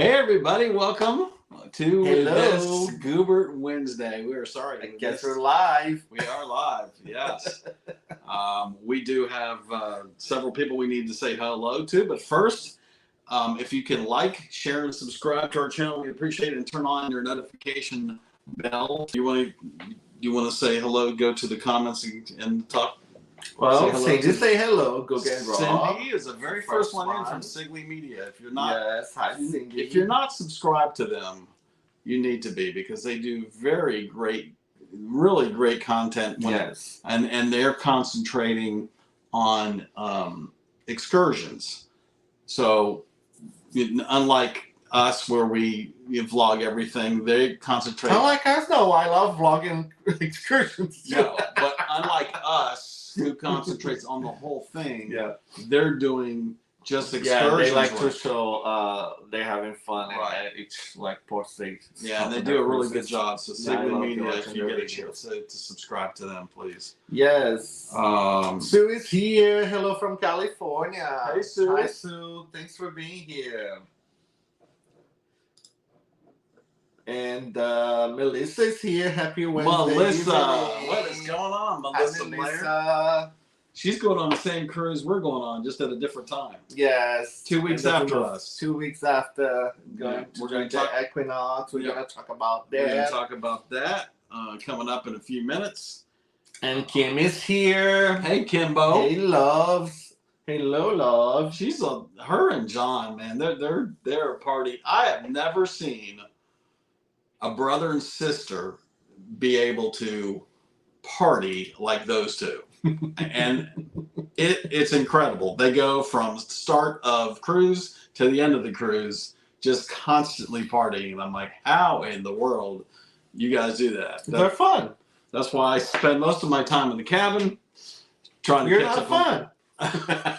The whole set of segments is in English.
Hey everybody, welcome to Hello. this Gubert Wednesday. We are sorry. I guess we're live. We are live, yes. We do have several people we need to say hello to, but first, if you can like, share, and subscribe to our channel, we appreciate it, and turn on your notification bell. You want to say hello, go to the comments and talk. Well, say hello, Guga and Rob. Cindy is the very first one in from Sigley Media. If you're not, yes, hi, Cindy. If you're not subscribed to them, you need to be, because they do very great, really great content. Yes, and they're concentrating on excursions. So unlike us, where we vlog everything, they concentrate. Unlike us, no, I love vlogging excursions. No, but unlike us, who concentrates on the whole thing, yeah, they're doing just excursions. Yeah, they like to show they're having fun at each port station. Yeah, and they do a really good job. So Sigley Media, if you get a chance to subscribe to them, please. Yes. Sue is here. Hello from California. Hey Sue. Hi Sue. Thanks for being here. And Melissa's here. Happy Wednesday. Melissa, what is going on, Melissa? Melissa. She's going on the same cruise we're going on, just at a different time. Yes. 2 weeks after us. 2 weeks after going to the Equinox. We're going to talk about that. We're going to talk about that coming up in a few minutes. And Kim is here. Hey, Kimbo. Hey, loves. Hello, love. Her and John, man, they're a party. I have never seen a brother and sister be able to party like those two. And it's incredible. They go from start of cruise to the end of the cruise, just constantly partying. And I'm like, how in the world you guys do that? They're fun. That's why I spend most of my time in the cabin trying to catch up. You're not fun.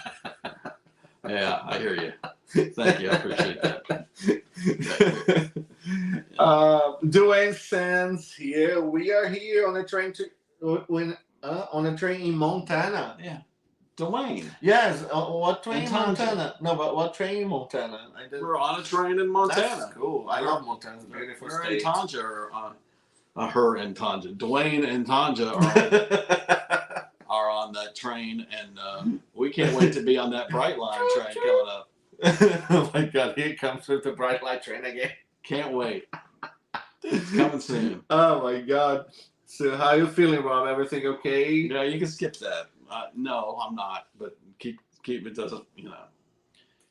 Yeah, I hear you. Thank you. I appreciate that. Dwayne Sands here. We are here on a train on a train in Montana. Yeah, Dwayne. Yes. What train in Montana? No, but what train in Montana? We're on a train in Montana. That's cool. I love Montana. It's a beautiful state. Her and Tanja are her and Tanja. Dwayne and Tanja are on that train, and we can't wait to be on that Bright Line train coming up. Oh my God! Here comes with the Bright Line train again. Can't wait. It's coming soon. Oh my God! So how you feeling, Rob? Everything okay? Yeah, you can skip that. No, I'm not. But keep it. Doesn't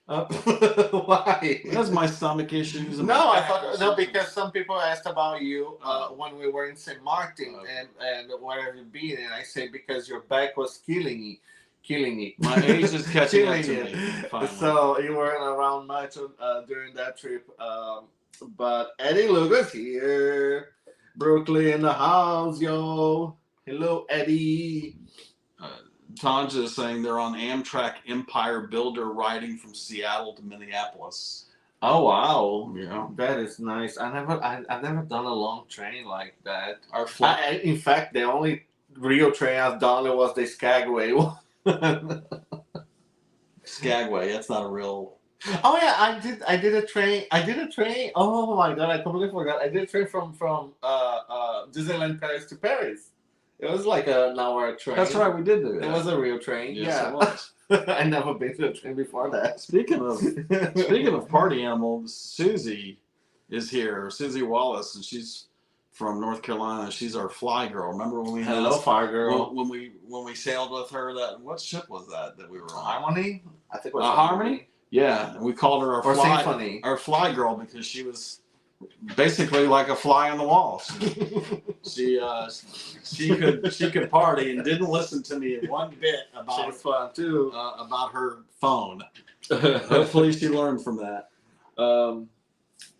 Why? Because my stomach issues. No, I thought because some people asked about you when we were in Sint Maarten and where have you been? And I said because your back was killing me. My age is catching up to me. Finally. So you weren't around much during that trip. But Eddie Lugo's here. Brooklyn in the house, yo. Hello, Eddie. Tanja is saying they're on Amtrak Empire Builder riding from Seattle to Minneapolis. Oh wow! Yeah, that is nice. I've never done a long train like that. In fact, the only real train I've done was the Skagway one. Skagway, that's not a real. Oh yeah, I did a train. Oh my God, I completely forgot. I did a train from Disneyland Paris to Paris. It was like an hour train. That's right, we did do that. It was a real train. Yes, yeah, it was. I never been to a train before that. Speaking of party animals, Susie is here. Susie Wallace, and she's from North Carolina. She's our fly girl. Remember when we had fly girl? When we sailed with her, what ship was that we were on? Harmony? I think it was Harmony. Yeah, and we called her our fly girl because she was basically like a fly on the wall. She could party and didn't listen to me one bit about fun too about her phone. Hopefully she learned from that.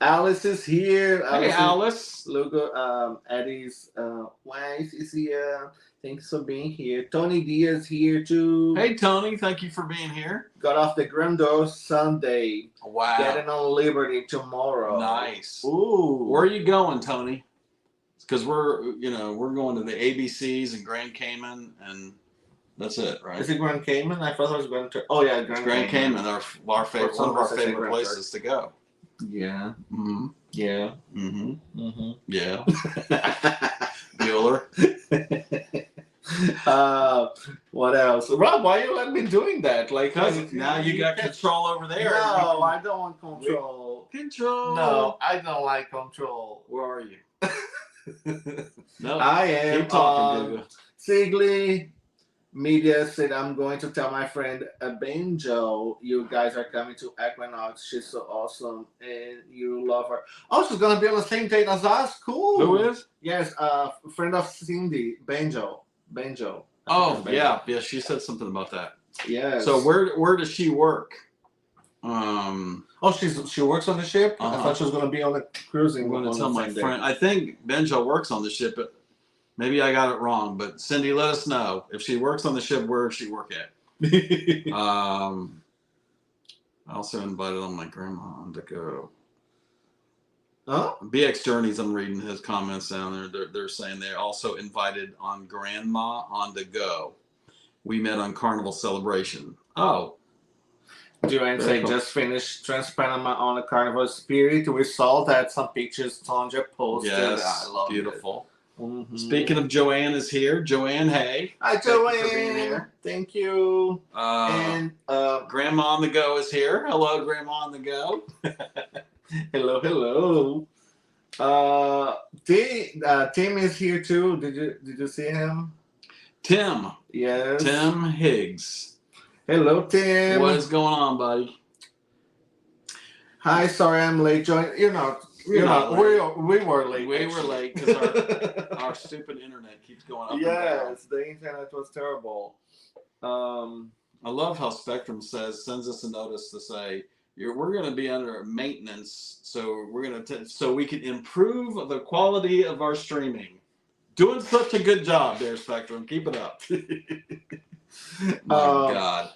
Alice is here. Hey Alice. Logo. Eddie's wife is here. Thanks for being here. Tony Diaz here too. Hey Tony, thank you for being here. Got off the Grandeur Sunday. Wow. Getting on Liberty tomorrow. Nice. Ooh. Where are you going, Tony? Because we're going to the ABCs and Grand Cayman, and that's it, right? Is it Grand Cayman? I thought I was going to. Oh yeah, Grand Cayman. Our favorite, one of our favorite places to go. Yeah. Mm-hmm. Yeah. Mm-hmm. Mm-hmm. Yeah. Bueller. What else? Rob, why you let me doing that? Like, Because now you got control over there. No, I don't want control. Control. No, I don't like control. Where are you? No. I am. Keep talking, Guga. Sigly Media said, I'm going to tell my friend Benjo you guys are coming to Equinox. She's so awesome and you love her. Oh, she's going to be on the same date as us? Cool. Who is? Yes, friend of Cindy, Benjo. Benjo. Oh, yeah. Yeah, she said something about that. Yes. So where does she work? Oh, she works on the ship? I thought she was going to be on the cruising. I'm going to tell my friend. I think Benjo works on the ship, but maybe I got it wrong. But Cindy, let us know. If she works on the ship, where does she work at? I also invited on my grandma to go. Huh? BX Journeys, I'm reading his comments down there. They're saying they're also invited on grandma on the go. We met on Carnival Celebration. Oh. Joanne said, just finished Transpanama on the Carnival Spirit. We saw that some pictures Tonja posted. Yes, I love beautiful. It. Mm-hmm. Speaking of Joanne is here. Joanne, hey. Hi, Joanne. Thank you for being here. Thank you. And Grandma on the Go is here. Hello, Grandma on the Go. Hello. Tim is here too. Did you see him? Tim. Yes. Tim Higgs. Hello, Tim. What is going on, buddy? Hi, sorry I'm late. You're not. We were late. We were late because our stupid internet keeps going up. Yes, the internet was terrible. I love how Spectrum sends us a notice to say we're going to be under maintenance, so we're going to so we can improve the quality of our streaming. Doing such a good job there, Spectrum. Keep it up. My God.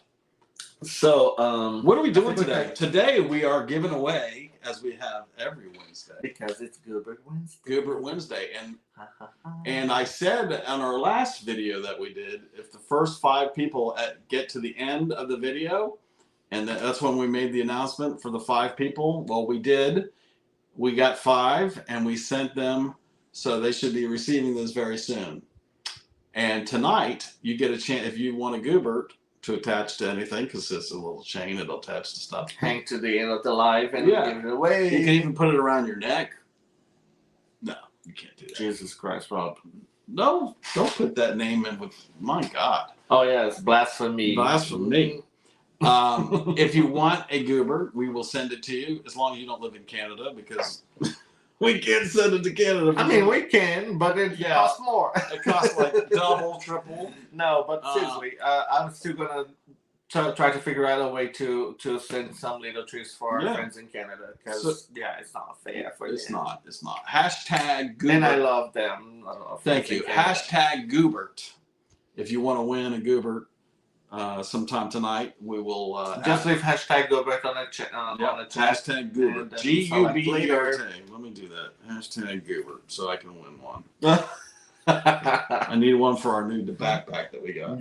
So, what are we doing today? Today we are giving away, as we have every Wednesday, because it's Gubert Wednesday. Gubert Wednesday, and I said on our last video that we did, if the first 5 people get to the end of the video, and that's when we made the announcement for the 5 people. Well, we did. We got 5, and we sent them, so they should be receiving this very soon. And tonight, you get a chance if you want a Gubert to attach to anything, because it's a little chain, it'll attach to stuff. Hang to the end of the live and give it away. You can even put it around your neck. No, you can't do that. Jesus Christ, Rob. No, don't put that name in with, my God. Oh, yes, blasphemy. Blasphemy. If you want a Gubert, we will send it to you, as long as you don't live in Canada, because we can't send it to Canada. I mean, we can, but it costs more. It costs like double, triple. No, but seriously, I'm still gonna try to figure out a way to send some little treats for our friends in Canada, because it's not fair for them. It's not. Hashtag Gubert. And I love them. Thank you. Hashtag Gubert. If you want to win a Gubert sometime tonight, we will just leave hashtag Gubert on the chat. Hashtag Gubert. Gubert. Let me do that. Hashtag Gubert, so I can win one. I need one for our new backpack that we got.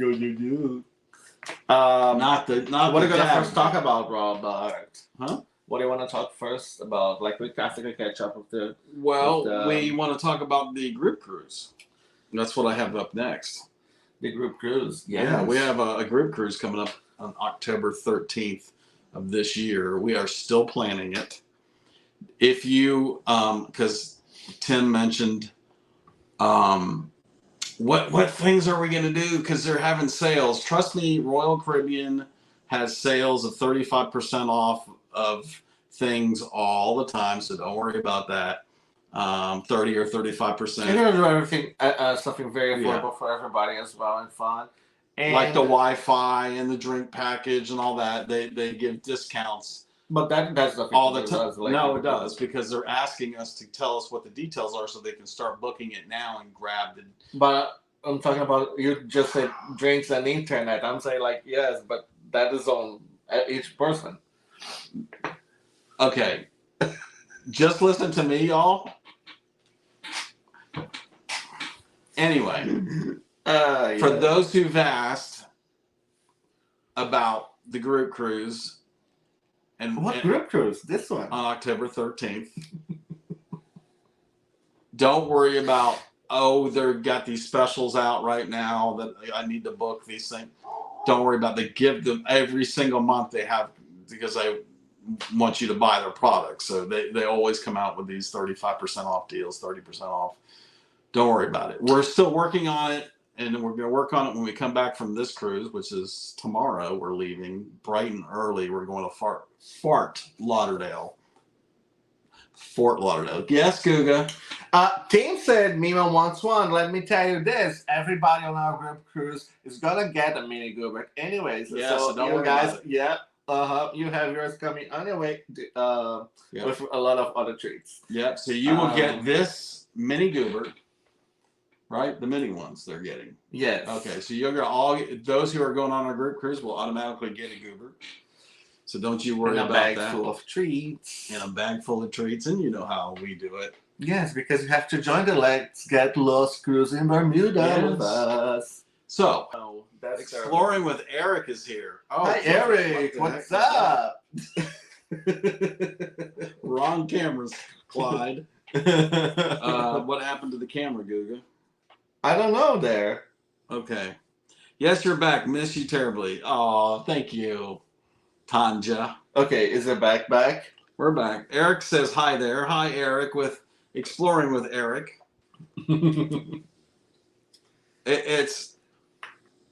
Not what are we gonna first talk about, Rob? Huh? What do you want to talk first about? Like, we have to catch up with the. Well, we want to talk about the group cruise. That's what I have up next. The group cruise. Yes. Yeah, we have a group cruise coming up on October 13th of this year. We are still planning it. If you, because Tim mentioned, what things are we going to do? Because they're having sales. Trust me, Royal Caribbean has sales of 35% off of things all the time, so don't worry about that. 30 or 35%. They're going to do everything, something very affordable for everybody as well and fun. And like the Wi-Fi and the drink package and all that. They give discounts. But that's nothing all the time. No, it does, because they're asking us to tell us what the details are so they can start booking it now and grab it. But I'm talking about, you just said drinks and internet. I'm saying, like, yes, but that is on each person. Okay. Just listen to me, y'all. Anyway, for those who've asked about the group cruise, And What group cruise? This one. On October 13th. Don't worry about, they've got these specials out right now that I need to book these things. Don't worry about it. They give them every single month they have, because they want you to buy their products. So they always come out with these 35% off deals, 30% off. Don't worry about it. We're still working on it, and we're going to work on it when we come back from this cruise, which is tomorrow. We're leaving bright and early. We're going to Fort Lauderdale. Yes, Guga. Team said Mima wants one. Let me tell you this: everybody on our group cruise is gonna get a mini Gubert, anyways. Yeah, so don't you worry guys, about it. yeah, you have yours coming anyway, with a lot of other treats. Yep. So you will get this mini Gubert, right? The mini ones they're getting. Yes. Okay. So you're gonna those who are going on our group cruise will automatically get a Gubert. So don't you worry about that. In a bag full of treats. In a bag full of treats, and you know how we do it. Yes, because you have to join the Let's Get Lost cruise in Bermuda with us. So, Exploring with Eric is here. Hi, Eric. What's up? Wrong cameras, Clyde. What happened to the camera, Guga? I don't know there. Okay. Yes, you're back. Miss you terribly. Oh, thank you, Tanja. Okay, is it back? We're back. Eric says hi there. Hi, Eric, with Exploring with Eric. It's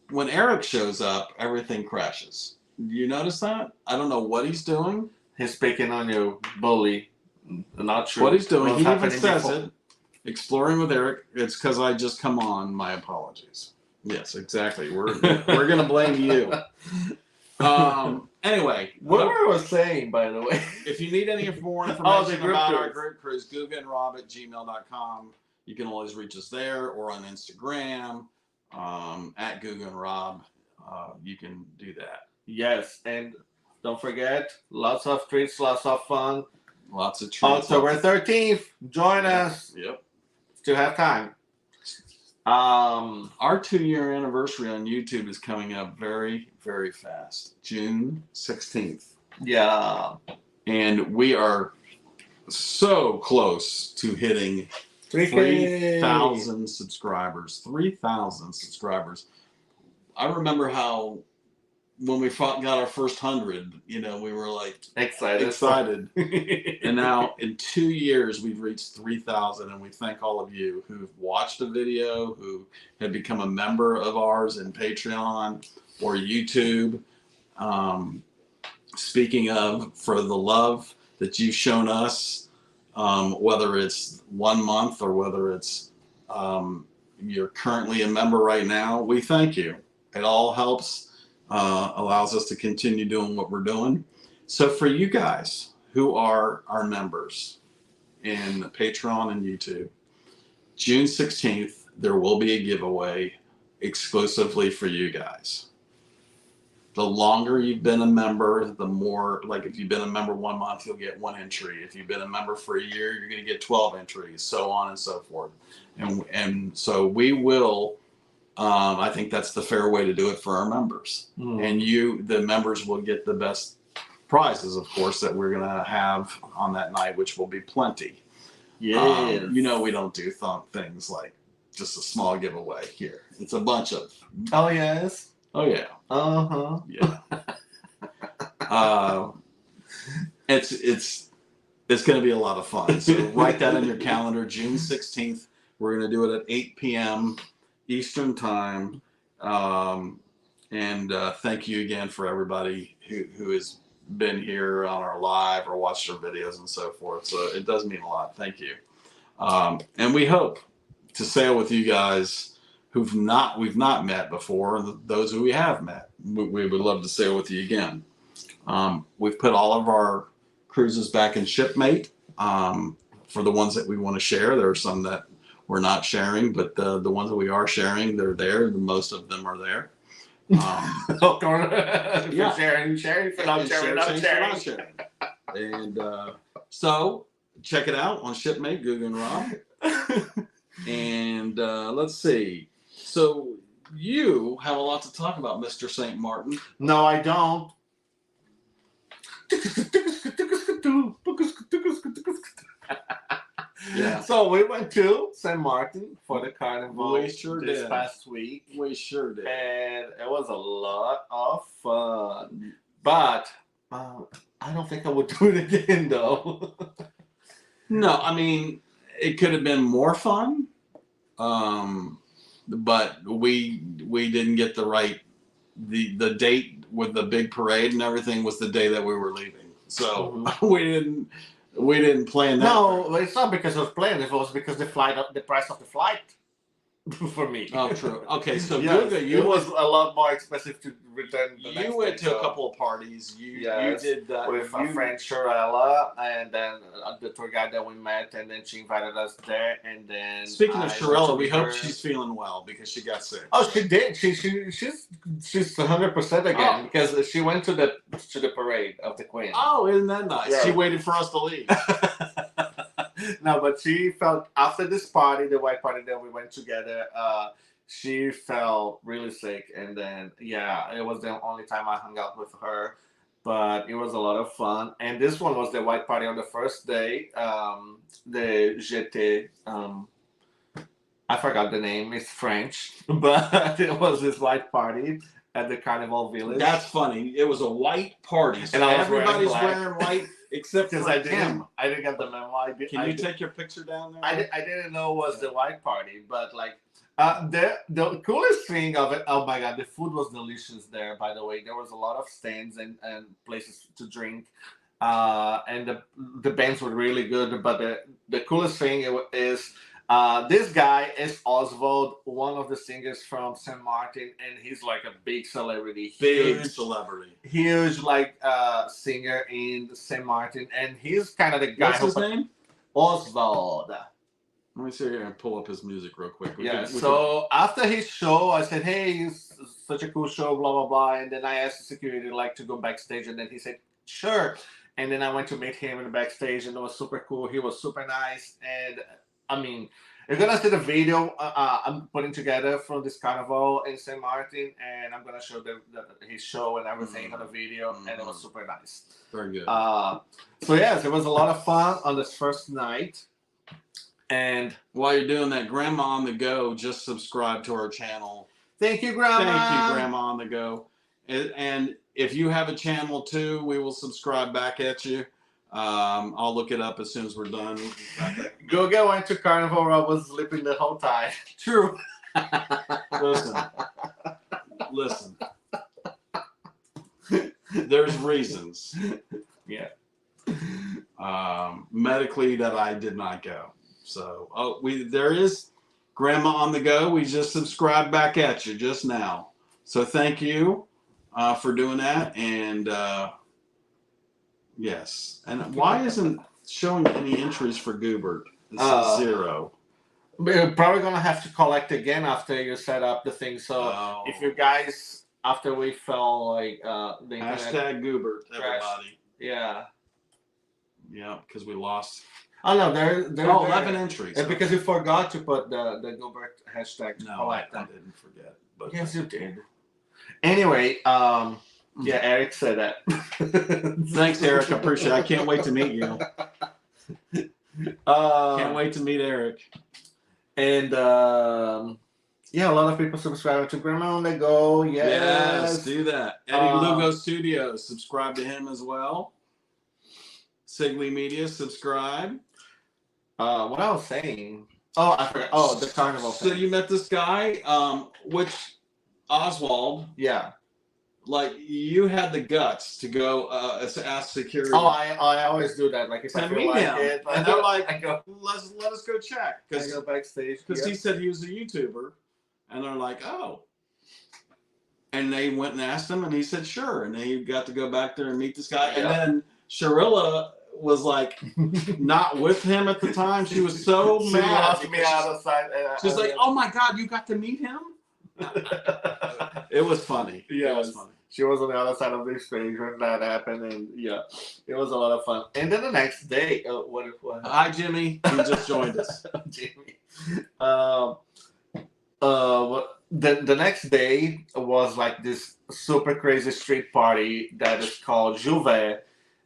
when Eric shows up, everything crashes. You notice that? I don't know what he's doing. He's picking on you, bully. Not sure what he's doing. He even says it. Exploring with Eric. It's because I just come on. My apologies. Yes, exactly. We're gonna blame you. Anyway, what we were saying, by the way. If you need any more information about our group cruise, gugaandrob@gmail.com. You can always reach us there, or on Instagram, at Guga and Rob. You can do that. Yes, and don't forget, lots of treats, lots of fun. Lots of treats. October 13th, join us. Yep. Still have time. Our 2-year anniversary on YouTube is coming up very, very fast. June 16th. Yeah. And we are so close to hitting 3,000 subscribers. 3,000 subscribers. I remember how when we got our first 100, we were like excited. And now in 2 years, we've reached 3,000, and we thank all of you who've watched the video, who have become a member of ours in Patreon or YouTube. Speaking of, for the love that you've shown us, whether it's 1 month or whether it's you're currently a member right now, we thank you. It all helps. Allows us to continue doing what we're doing. So for you guys who are our members in Patreon and YouTube, June 16th, there will be a giveaway exclusively for you guys. The longer you've been a member, the more, like if you've been a member 1 month, you'll get 1 entry. If you've been a member for a year, you're going to get 12 entries, so on and so forth. And so we will, I think that's the fair way to do it for our members. And the members will get the best prizes, of course, that we're going to have on that night, which will be plenty. Yeah. We don't do things like just a small giveaway here. It's a bunch of. Oh, yes. Oh, yeah. Uh-huh. Yeah. It's going to be a lot of fun. So write that in your calendar. June 16th. We're going to do it at 8 p.m. Eastern time. And thank you again for everybody who has been here on our live or watched our videos and so forth. So it does mean a lot. Thank you. And we hope to sail with you guys we've not met before, and those who we have met. We would love to sail with you again. We've put all of our cruises back in Shipmate for the ones that we want to share. There are some that we're not sharing, but the ones that we are sharing, they're there. Most of them are there. Yeah. Sharing, for not sharing. And so check it out on Shipmate, Guga and Rob. And let's see. So you have a lot to talk about, Mr. St. Maarten. No, I don't. Yeah. So we went to St. Martin for the carnival We sure this did. past week, We sure did. and it was a lot of fun. But I don't think I would do it again, though. No, I mean, it could have been more fun, but we didn't get the date with the big parade and everything was the day that we were leaving. So we didn't plan that. No, it's not because of plane. It was because the price of the flight for me. Oh, true. Okay, so yes, Guga, it was a lot more expensive to return. You went to a couple of parties. You did with a friend Shirella, and then the tour guide that we met, and then she invited us there. And then speaking of Shirella, we hope she's feeling well because she got sick. Oh, she did. She's 100% again because she went to the parade of the Queen. Oh, isn't that nice? Yeah. She waited for us to leave. No, but she felt after this party, the white party that we went together, she felt really sick, and then it was the only time I hung out with her, but it was a lot of fun. And this one was the white party on the first day, the GT. I forgot the name. It's French, but it was this white party at the Carnival Village. That's funny. It was a white party, so and everybody's wearing white. Except because I didn't get the memo. Can you take your picture down there? I didn't know it was the white party, but like the coolest thing of it. Oh my god, the food was delicious there. By the way, there was a lot of stands and places to drink, and the bands were really good. But the coolest thing is. This guy is Oswald, one of the singers from St. Martin, and he's like a big celebrity. Huge celebrity. Huge, like, singer in St. Martin. And he's kind of the guy. What's his name? Oswald. Let me see here and pull up his music real quick. So after his show, I said, hey, it's such a cool show, blah, blah, blah. And then I asked the security, like, to go backstage. And then he said, sure. And then I went to meet him in the backstage, and it was super cool. He was super nice. And I mean, you're gonna see the video I'm putting together from this carnival in St. Martin, and I'm gonna show his show and everything on the video, and it was super nice. Very good. So yes, it was a lot of fun on this first night. And while you're doing that, Grandma on the Go just subscribe to our channel. Thank you, Grandma. Thank you, Grandma on the Go. And if you have a channel too, we will subscribe back at you. I'll look it up as soon as we're done. Guga went to Carnival. Rob was sleeping the whole time. True. Listen. There's reasons. Yeah. Medically, that I did not go. So, there is Grandma on the Go. We just subscribed back at you just now. So thank you for doing that. And yes. And why isn't showing any entries for Gubert? It's 0. We're probably going to have to collect again after you set up the thing. So if you guys, after we fell like the internet, hashtag Gubert, everybody. Yeah. Yeah, because we lost. Oh no, there 11 entries. It's because you forgot to put the Gubert hashtag. No, I didn't forget. But yes, you did. Anyway, yeah, Eric said that. Thanks, Eric. I appreciate it. I can't wait to meet you. Can't wait to meet Eric. And yeah, a lot of people subscribe to Grandma on the Go. Yes, do that. Eddie Lugo Studios, subscribe to him as well. Sigley Media, subscribe. What I was saying. Oh, I forgot. Oh, the carnival. So you met this guy, which Oswald. Yeah. Like you had the guts to go ask security. Oh, I always do that. Like if I feel like it, and they're like, I go, let us go check. I go backstage because he said he was a YouTuber, and they're like, oh. And they went and asked him, and he said sure, and they got to go back there and meet this guy, and then Shirilla was like not with him at the time. She was so mad. Lost me out of sight. She's like, oh my god, you got to meet him. It was funny. Yeah, it was funny. She was on the other side of the stage when that happened, and yeah, it was a lot of fun. And then the next day, what? Hi, Jimmy. You just joined us. Jimmy. The next day was like this super crazy street party that is called Juve,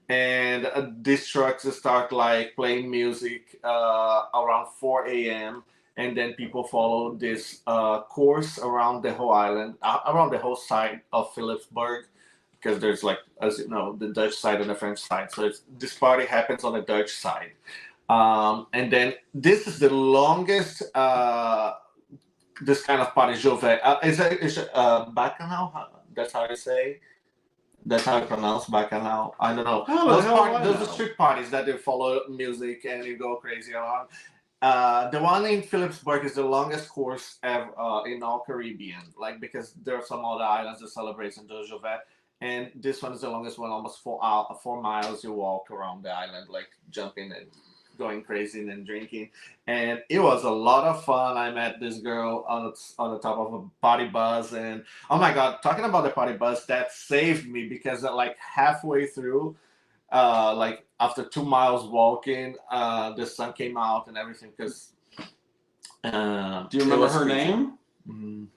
and these trucks start like playing music around 4 a.m. and then people follow this course around the whole island, around the whole side of Philipsburg, because there's like, as you know, the Dutch side and the French side. So this party happens on the Dutch side, and then this is the longest. This kind of party, Jovet. Is it Bacchanal? That's how you say. That's how you pronounce Bacchanal. I don't know. How the hell do I Those are know? street parties that they follow music and you go crazy around. The one in Philipsburg is the longest course ever in all Caribbean. Like because there are some other islands that celebrate Saint Joseph, and this one is the longest one, almost 4 miles. You walk around the island, like jumping and going crazy and drinking, and it was a lot of fun. I met this girl on the top of a party bus, and oh my god, talking about the party bus, that saved me because like halfway through, like after 2 miles walking, the sun came out and everything. Because Do you remember her name?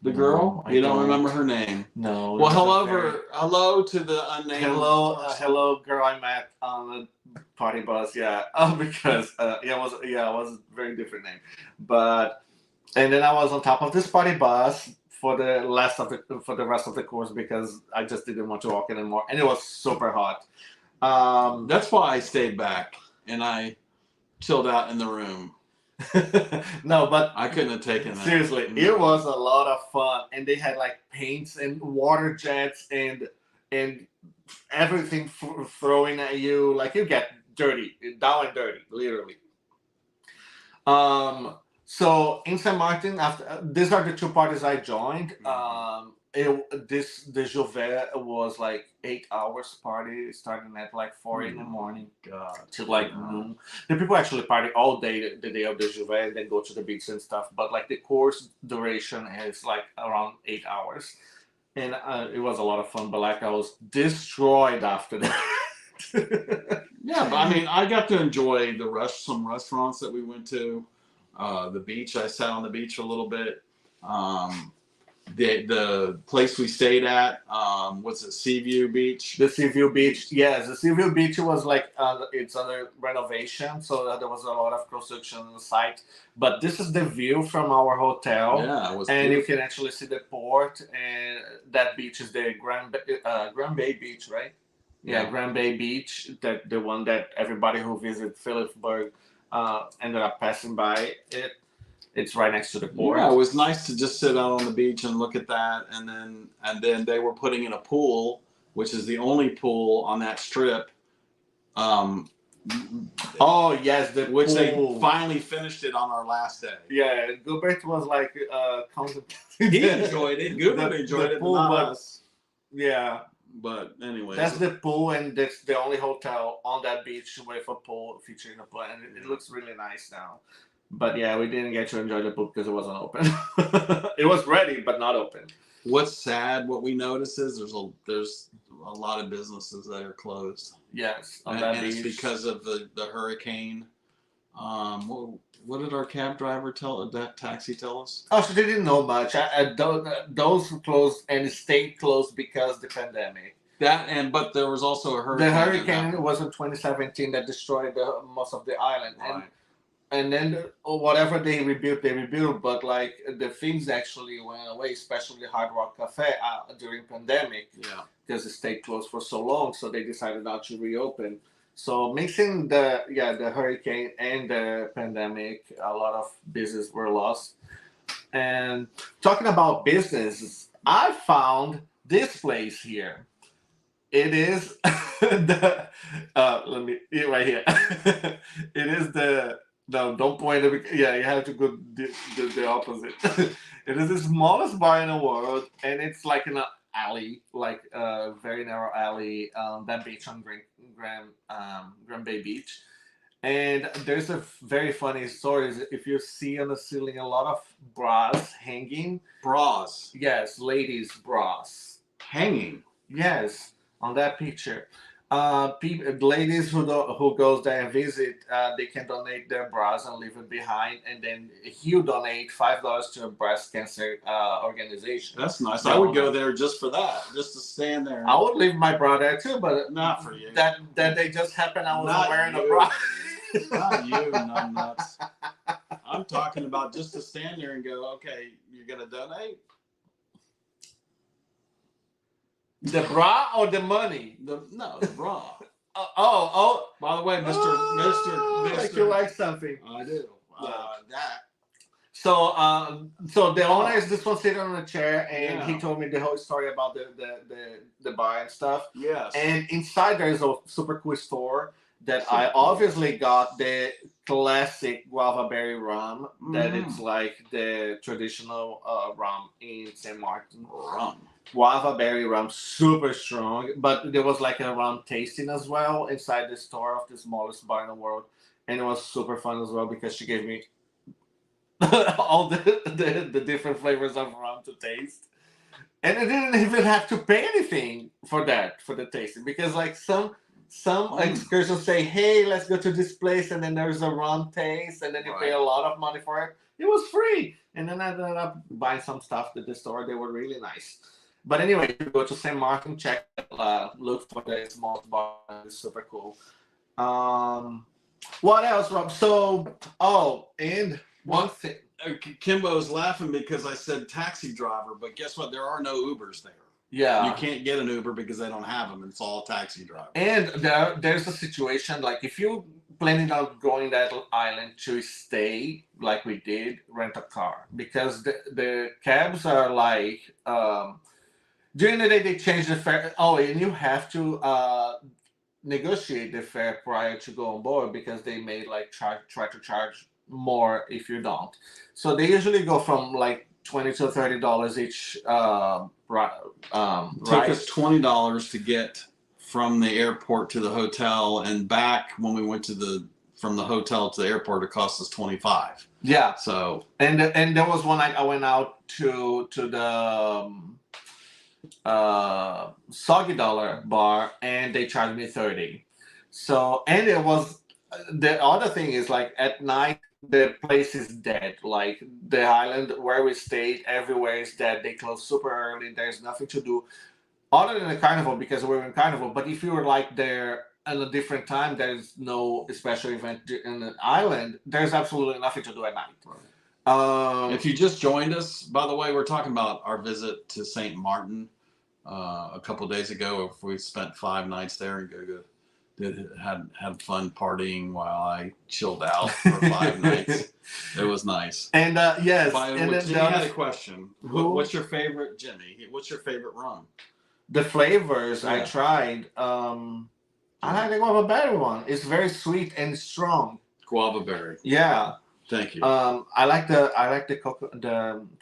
The girl? I You don't remember her name? No. Well, it was a very- hello to the unnamed. hello, girl I met on the party bus. Yeah, because it was a very different name, but and then I was on top of this party bus for the rest of the course because I just didn't want to walk anymore, and it was super hot. That's why I stayed back and I chilled out in the room. No, but I couldn't have taken that. seriously, it was a lot of fun, and they had like paints and water jets and everything throwing at you. Like you get dirty, down and dirty, literally. So in Saint Martin, after these are the two parties I joined. The Jovet was like 8 hours party, starting at like 4 in the morning God. to like noon. The people actually party all day the day of the Jovet and then go to the beach and stuff. But like the course duration is like around 8 hours, and it was a lot of fun. But like I was destroyed after that. Yeah, but I mean, I got to enjoy some restaurants that we went to. The beach, I sat on the beach for a little bit. The place we stayed at, what's it, Seaview Beach? The Seaview Beach, yes, the Seaview Beach was like it's under renovation, so there was a lot of construction on the site. But this is the view from our hotel, Yeah, it was and beautiful. you can actually see the port. And that beach is the Grand Bay Beach, right? Yeah, Yeah. Grand Bay Beach. That the one that everybody who visits Philipsburg ended up passing by it. It's right next to the port. Yeah, it was nice to just sit out on the beach and look at that, and then they were putting in a pool, which is the only pool on that strip. Oh yes, the Which pool. they finally finished it on our last day. Yeah, Gubert was like contemplating. He enjoyed it. Gubert enjoyed it, but pool, not but us. yeah, But anyway, that's the pool, and that's the only hotel on that beach with a pool featuring a pool, and it looks really nice now. But yeah, we didn't get to enjoy the pool because it wasn't open. It was ready, but not open. what's sad, what we notice is there's a lot of businesses that are closed, Yes, on and, that and beach. it's because of the hurricane. What did our cab driver that taxi tell us? Oh, she didn't know much. Those closed and stayed closed because the pandemic. But there was also a hurricane. The hurricane was in 2017 that destroyed most of the island, Right. and then whatever they rebuilt. But like the things actually went away, especially Hard Rock Cafe during pandemic, Yeah. because it stayed closed for so long. So they decided not to reopen. So mixing the hurricane and the pandemic, a lot of business were lost. And talking about business, I found this place here. It is the let me right here. It is the no, don't point it. Yeah, you have to go the opposite. It is the smallest bar in the world, and it's like in an alley, like a very narrow alley. That beach on Grand Bay Beach, and there's a very funny story. If you see on the ceiling a lot of bras hanging. Bras Yes, ladies' bras. hanging. Yes, on that picture. Ladies who goes there and visit, they can donate their bras and leave it behind, and then you donate $5 to a breast cancer organization. That's nice. I would go there just for that, just to stand there. I would leave my bra there too, but not for you. That day just happened. I was not wearing you. a bra. Not you, numbnuts. I'm talking about just to stand there and go, okay, you're gonna donate. The bra or the money? The bra. Oh. By the way, Mr. Like you like something. I do. That. So the owner is this one sitting on a chair, and he told me the whole story about the bar and stuff. Yes. And inside there is a super cool store that I obviously got the classic guava berry rum. That it's like the traditional rum in St. Martin. Rum. Guava berry rum, super strong, but there was like a rum tasting as well inside the store of the smallest bar in the world, and it was super fun as well because she gave me all the different flavors of rum to taste, and I didn't even have to pay anything for the tasting, because like some excursions say, hey, let's go to this place, and then there's a rum taste, and then you pay a lot of money for it. It was free, and then I ended up buying some stuff at the store. They were really nice. But anyway, you go to St. Martin, check, look for the small bar. It's super cool. What else, Rob? So, and one thing. Kimbo's laughing because I said taxi driver, but guess what? There are no Ubers there. Yeah. You can't get an Uber because they don't have them. It's all taxi driver. And there's a situation, like if you planning on going that island to stay, like we did, rent a car. Because the cabs are like... during the day, they change the fare. Oh, and you have to negotiate the fare prior to go on board, because they may like try to charge more if you don't. So they usually go from like $20 to $30 each. Took us $20 to get from the airport to the hotel, and back when we went from the hotel to the airport, it cost us $25. Yeah. So and there was one night I went out to the Soggy Dollar bar, and they charged me $30. So, and it was, the other thing is, like, at night the place is dead. Like the island where we stayed, everywhere is dead. They close super early. There's nothing to do other than the carnival, because we're in carnival. But if you were like there at a different time, there's no special event in the island. There's absolutely nothing to do at night. If you just joined us, by the way, we're talking about our visit to St. Martin a couple of days ago. We spent 5 nights there, and Guga had fun partying while I chilled out for 5 nights. It was nice. And yes, and then Jimmy had a question. What's your favorite, Jimmy? What's your favorite rum? The flavors I tried. I like the guava berry one. It's very sweet and strong. Guava berry. Yeah. Thank you. I like the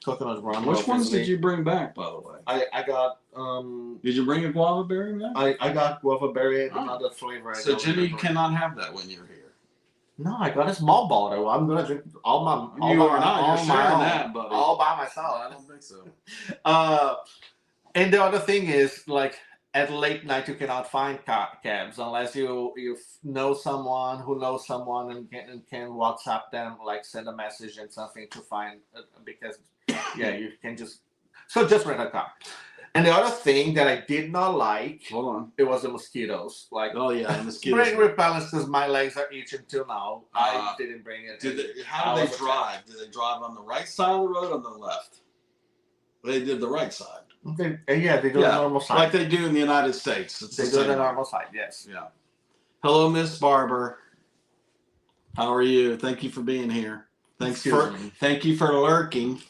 coconut rum. Which ones did you bring back, by the way? I got. Did you bring a guava berry back? I got guava berry and another flavor. So Jimmy cannot have that when you're here. No, I got a small bottle. I'm gonna drink all my. You are not. You're sharing that, buddy. All by myself. I don't think so. And the other thing is, like, at late night you cannot find cabs unless you know someone who knows someone and can WhatsApp them, like send a message and something to find, because you can just rent a car. And the other thing that I did not like, it was the mosquitoes. Like, mosquitoes. Bring repellents, because my legs are itching till now. I didn't bring it. How do they drive? Did they drive on the right side of the road or on the left? They did the right side. They do the normal side. Like they do in the United States. They do the normal side, yes. Yeah. Hello, Miss Barber. How are you? Thank you for being here. Thank you for lurking.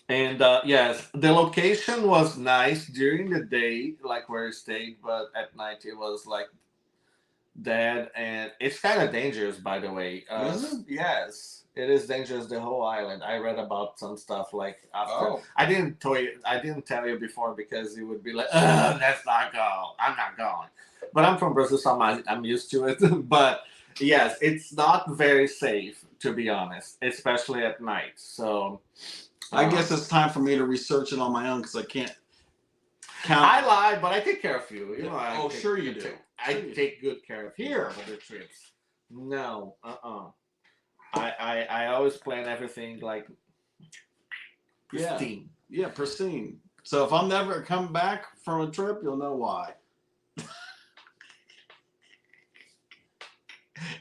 And yes, the location was nice during the day, like where we stayed, but at night it was like dead, and it's kind of dangerous, by the way. Is it? Yes. It is dangerous, the whole island. I read about some stuff like after. I didn't tell you before, because it would be like, let's not go. I'm not going. But I'm from Brazil, so I'm used to it. But yes, it's not very safe, to be honest, especially at night. So I guess it's time for me to research it on my own, because I can't. I lie, but I take care of you. You know, Sure you do. I take good care of you Here. for the trips. No, I always plan everything like pristine. Yeah, pristine. So if I'm never come back from a trip, you'll know why.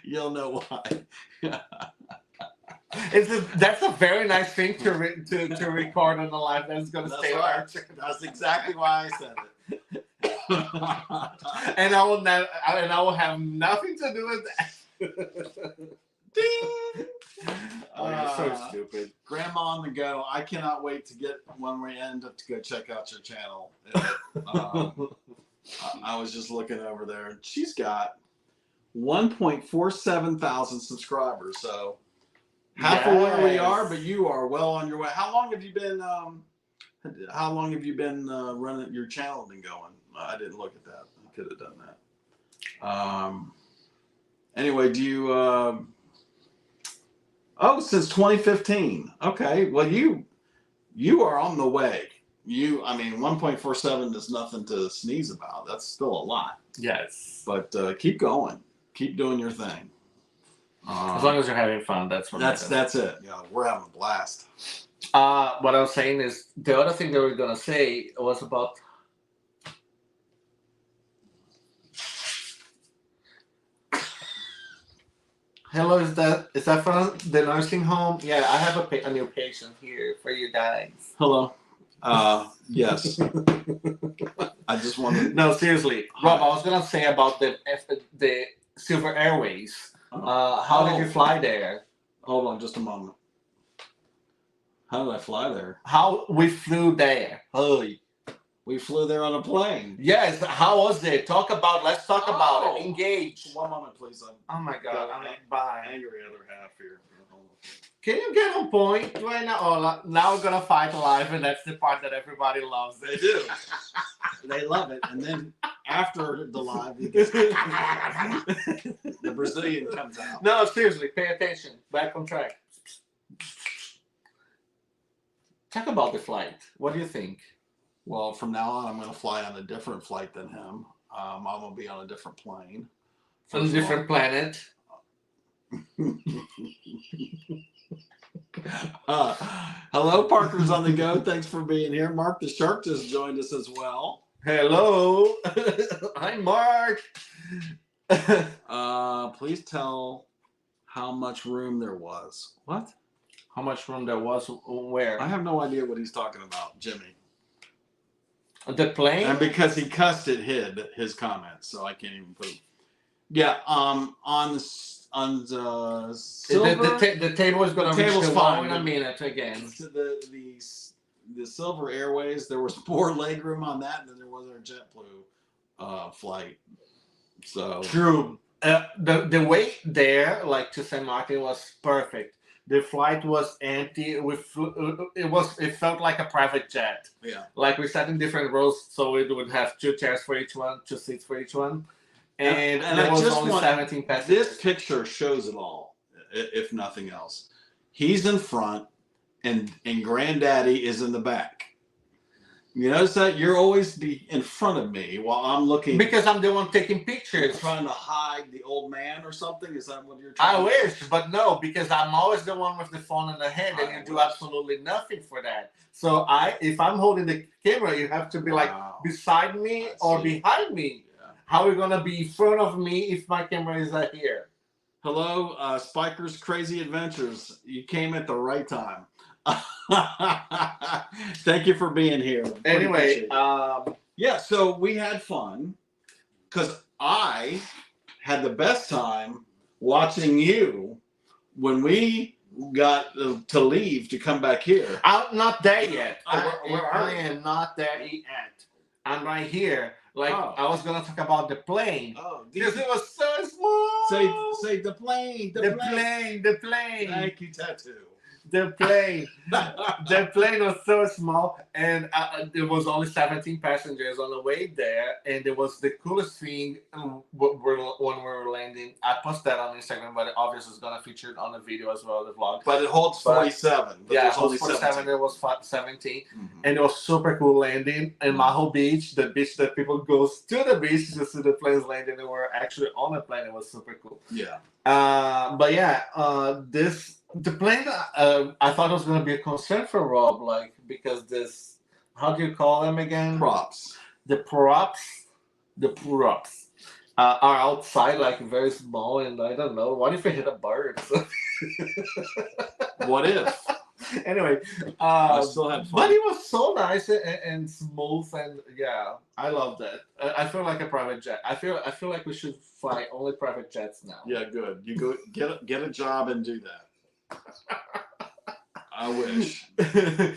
You'll know why. That's a very nice thing to record on the live. That's gonna stay on our channel. That's exactly why I said it. And I will have nothing to do with that. Ding! Oh, you're so stupid. Grandma on the go. I cannot wait to get when we end up to go check out your channel. I was just looking over there. She's got 1.47 thousand subscribers. So half of where we are, but you are well on your way. How long have you been? Running your channel? Been going? I didn't look at that. I could have done that. Anyway, do you? Since 2015. Okay. Well, you are on the way. 1.47 is nothing to sneeze about. That's still a lot. Yes. But keep going. Keep doing your thing. As long as you're having fun, that's what matters. That's it. Yeah, we're having a blast. What I was saying is the other thing that we were gonna say was about. Hello, is that from the nursing home? Yeah, I have a new patient here for you guys. Hello. Yes. I just wanted. No, seriously, Rob. I was gonna say about the Silver Airways. How did you fly there? Hold on, just a moment. How did I fly there? How we flew there? We flew there on a plane. Yes. How was it? Let's talk about it. Engage. One moment, please. Oh my God. Bye. Angry other half here. Can you get on point right now? Oh, now we're gonna fight live, and that's the part that everybody loves. They do. They love it, and then after the live, the Brazilian comes out. No, seriously, pay attention. Back on track. Talk about the flight. What do you think? Well, from now on, I'm going to fly on a different flight than him. I'm going to be on a different plane. On a different planet. Hello, Parker's on the go. Thanks for being here. Mark the Shark just joined us as well. Hello. Hi, Mark. Please tell how much room there was. What? How much room there was where? I have no idea what he's talking about, Jimmy. The plane? And because he cussed, it hid his comments, so I can't even put it. Yeah, on the silver, the table is going to reach the wall in a minute again. The Silver Airways, there was more legroom on that than there was our JetBlue flight. So true. The way there, like to St. Maarten, was perfect. The flight was empty. It felt like a private jet. Yeah. Like we sat in different rows, so it would have 2 chairs for each one, 2 seats for each one. And there was only 17 passengers. This picture shows it all, if nothing else. He's in front, and Granddaddy is in the back. You notice that you're always be in front of me while I'm looking. Because I'm the one taking pictures. Trying to hide the old man or something? Is that what you're trying to do? I wish, but no, because I'm always the one with the phone in the hand, and you do absolutely nothing for that. So if I'm holding the camera, you have to be like beside me or behind me. Yeah. How are you going to be in front of me if my camera is not here? Hello, Spiker's Crazy Adventures. You came at the right time. Thank you for being here. Anyway, yeah, so we had fun because I had the best time watching you when we got to leave to come back here. I'm not there yet. Where are you? I am not there yet. I'm right here. Like I was gonna talk about the plane. Because it was so small. Say the plane. The plane. Thank you, Tattoo. the plane. The plane was so small, and there was only 17 passengers on the way there, and it was the coolest thing when we were landing. I posted that on Instagram, but obviously it's gonna feature it on the video as well, the vlog. But it holds 47. But yeah, there's it holds only 47. 17. There was 17, and it was super cool landing in Maho Beach, the beach that people goes to the beach to see the planes landing. They were actually on the plane. It was super cool. Yeah. But yeah, the plane. I thought it was going to be a concern for Rob, like because this. How do you call them again? Props. The props. Are outside, like very small, and I don't know. What if it hit a bird? What if? Anyway, I still had fun. but it was so nice and smooth, and yeah, I love that. I feel like a private jet. I feel like we should fly only private jets now. Yeah, good. You go get a job and do that. I wish.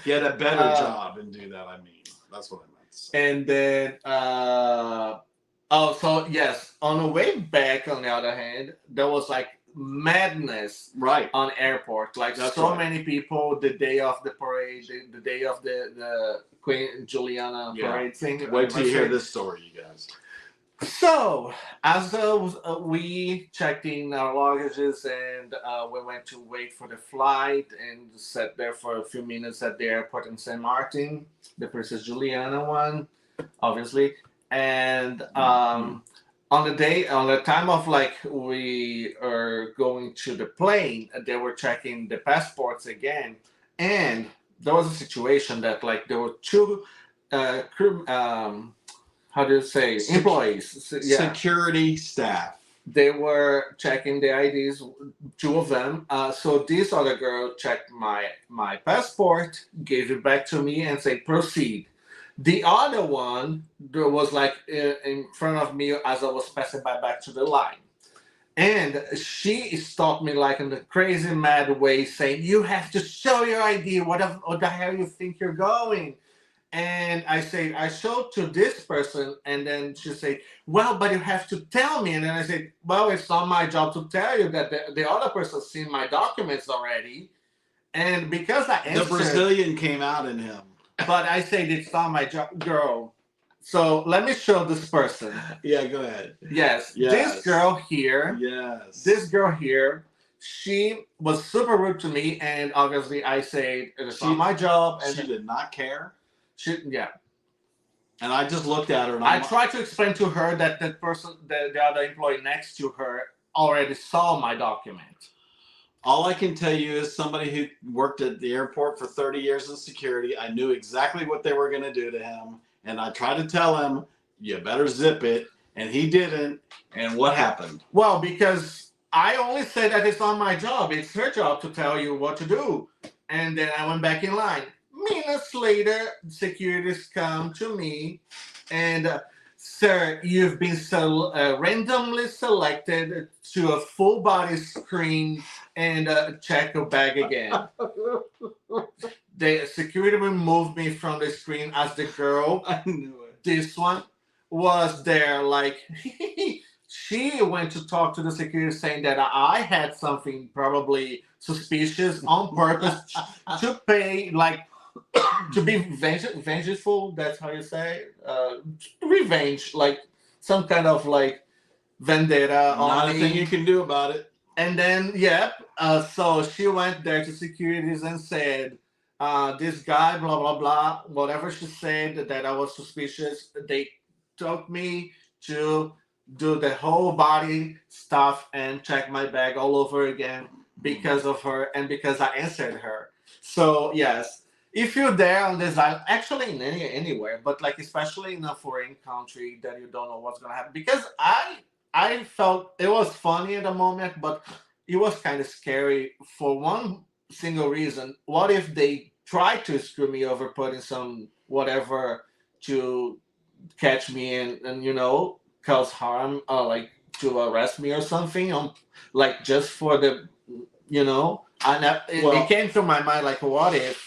Get a better job and do that. I mean, that's what I meant to say. And then, so yes, on the way back, on the other hand, there was like madness Right. on airport. Like That's so right. many people the day of the parade, the day of the Queen Juliana parade thing. Wait till you hear this story, you guys. So, as we checked in our luggages and we went to wait for the flight and sat there for a few minutes at the airport in Sint Maarten, the Princess Juliana one, obviously. And on the time of like we are going to the plane, they were checking the passports again, and there was a situation that like there were two crew. How do you say employees? Yeah. Security staff. They were checking the IDs, two of them. So this other girl checked my passport, gave it back to me, and said proceed. The other one was like in front of me as I was passing by back to the line. And she stopped me like in a crazy mad way, saying, "You have to show your ID. What the hell you think you're going?" And I say, I showed to this person, and then she said, "Well, but you have to tell me." And then I said, "Well, it's not my job to tell you that the other person's seen my documents already." And because I answered, The Brazilian came out in him. but I said it's not my job, girl. So let me show this person. Yeah, go ahead. Yes, Yes. this girl here. Yes. This girl here. She was super rude to me, and obviously I said it's not my job. And she did not care. Yeah. And I just looked at her and I tried to explain to her that the person, the other employee next to her, already saw my document. All I can tell you is somebody who worked at the airport for 30 years in security, I knew exactly what they were going to do to him. And I tried to tell him, you better zip it. And he didn't. And what happened? Well, because I only said that it's not my job. It's her job to tell you what to do. And then I went back in line. Minutes later, securities come to me and, "Sir, you've been randomly selected to a full body screen and check your bag again." The security removed me from the screen as the girl, I knew it. this one, was there. Like, she went to talk to the security saying that I had something probably suspicious on purpose to pay, like, to be vengeful. That's how you say revenge, like some kind of like vendetta Not on a me. thing you can do about it. And then so she went there to securities and said, this guy, blah blah blah, whatever she said, that I was suspicious. They took me to do the whole body stuff and check my bag all over again because of her and because I answered her. So yes, if you're there on this island, actually in anywhere, but like especially in a foreign country that you don't know what's gonna happen, because I felt it was funny at the moment, but it was kind of scary for one single reason. What if they try to screw me over, putting some whatever to catch me and cause harm, like to arrest me or something, like just for the, and it came through my mind like, what if?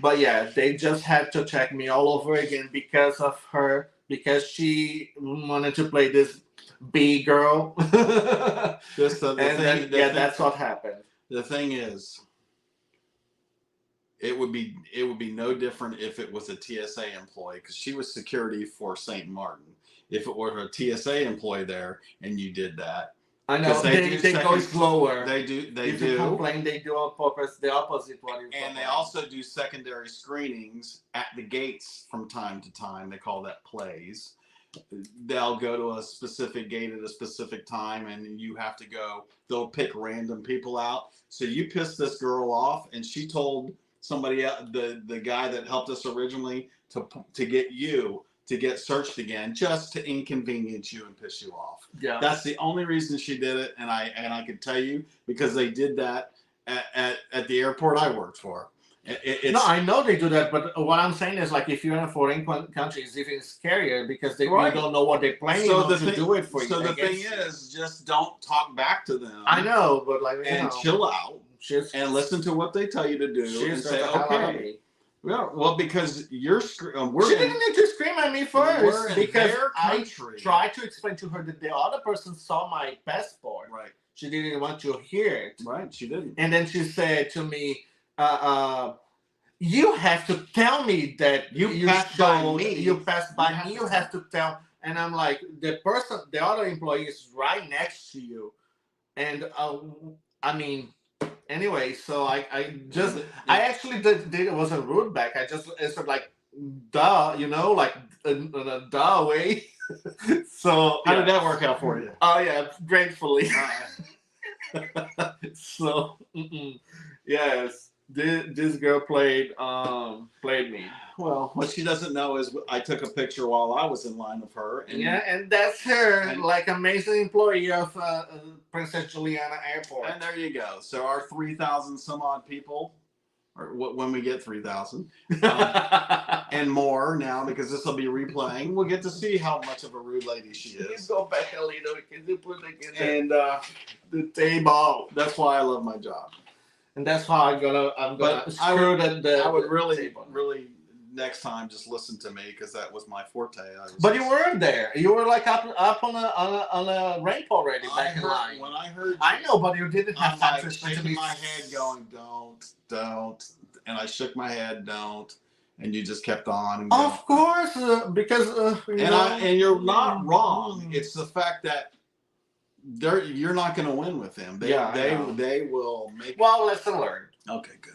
But yeah, they just had to check me all over again because of her, because she wanted to play this B girl. That's what happened. The thing The thing is, it would be no different if it was a TSA employee, because she was security for St. Martin. If it were a TSA employee there and you did that, I know they go slower. They do. If you complain, they do on purpose the opposite what you. And they also do secondary screenings at the gates from time to time. They call that plays. They'll go to a specific gate at a specific time, and you have to go. They'll pick random people out. So you pissed this girl off, and she told somebody else, the guy that helped us originally, to get you to get searched again, just to inconvenience you and piss you off. Yeah, that's the only reason she did it, and I could tell you because they did that at the airport I worked for. No, I know they do that, but what I'm saying is, like, if you're in a foreign country, it's even scarier because you don't know what they're planning to do it for you. So the thing is, just don't talk back to them. I know, but chill out and listen to what they tell you to do and say, okay. Well, because she didn't need to scream at me first because I tried to explain to her that the other person saw my passport. Right. She didn't want to hear it. Right. She didn't. And then she said to me, "You have to tell me that you passed by me. You passed by me. You have to tell." And I'm like, the other employee is right next to you, and I mean. Anyway, so I actually did it wasn't rude back. I just answered like, duh, like in a duh way. So how did that work out for you? Oh yeah, gratefully. So yes, this girl played me. Well, what she doesn't know is I took a picture while I was in line of her. And that's her, like amazing employee of Princess Juliana Airport. And there you go. So our 3,000 some odd people, or when we get 3,000, and more now, because this will be replaying, we'll get to see how much of a rude lady she is. You go back a little because you put and the table. That's why I love my job. And that's how I'm gonna screw I would really next time just listen to me, because that was my forte. But you weren't there. You were like up on a ramp already back in line. When I heard, I know, but you didn't have time to shaking my head, going, "Don't," and I shook my head, "Don't," and you just kept on. And of course, because and you're not wrong. It's the fact that you're not going to win with them. They will make. Well, lesson learned. Okay, good.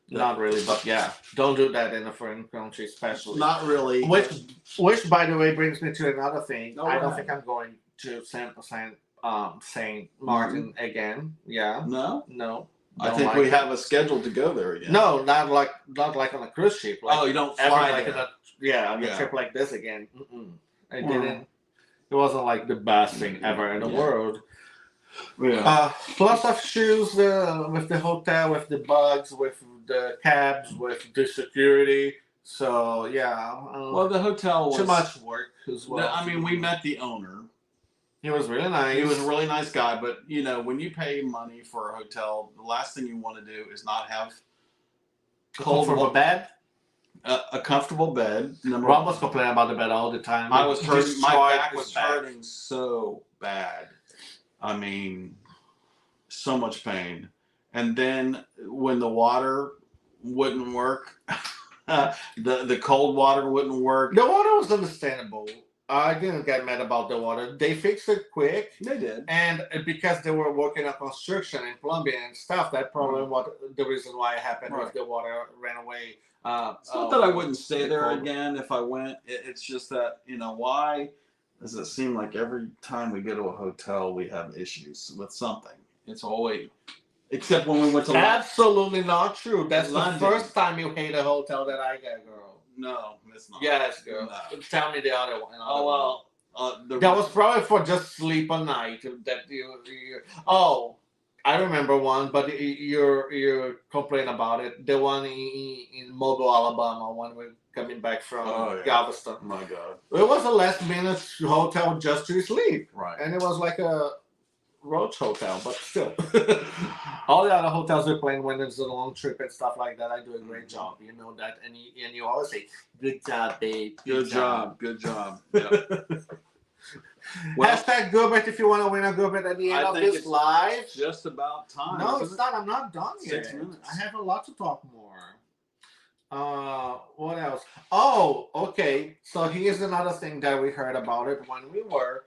Not really, but yeah, don't do that in a foreign country, especially. Not really. Which, by the way, brings me to another thing. I don't think I'm going to Saint Martin again. Yeah. No. I think we have a schedule to go there again. No, not like on a cruise ship. Like, you don't fly there. On a trip like this again. I didn't. It wasn't like the best thing ever in the world. Yeah. Lots of issues with the hotel, with the bugs, with the cabs, with the security. So yeah. Well, the hotel was too much work as well. I mean, we met the owner. He was really nice. He was a really nice guy, but when you pay money for a hotel, the last thing you want to do is not have a comfortable bed. A comfortable bed. Rob was complaining about the bed all the time. I was hurting. My back was hurting so bad. I mean, so much pain. And then when the water wouldn't work, the cold water wouldn't work. The water was understandable. I didn't get mad about the water. They fixed it quick. They did. And because they were working on construction and plumbing and stuff, that probably was the reason why it happened. If the water ran away. It's not that I wouldn't stay there again if I went. It's just that, why does it seem like every time we go to a hotel we have issues with something? It's always, except when we went to London. Absolutely not true. That's London. The first time you hate a hotel that I got, girl. No, it's not. Yes, girl. No. Tell me the other one. That was probably for just sleep a night. That you. I remember one, but you're complaining about it. The one in Mobile, Alabama, when we're coming back from Galveston. My God. It was a last-minute hotel just to sleep. Right. And it was like a roach hotel, but still. All the other hotels we're playing when it's a long trip and stuff like that, I do a great job. You know that. And you always say, "Good job, babe. Good job. Good job." Yep. Well, hashtag Gubert if you want to win a Gubert at the end of this live. Just about time. No, it's not. I'm not done yet. 6 minutes. I have a lot to talk more. What else? Oh, okay. So here's another thing that we heard about it when we were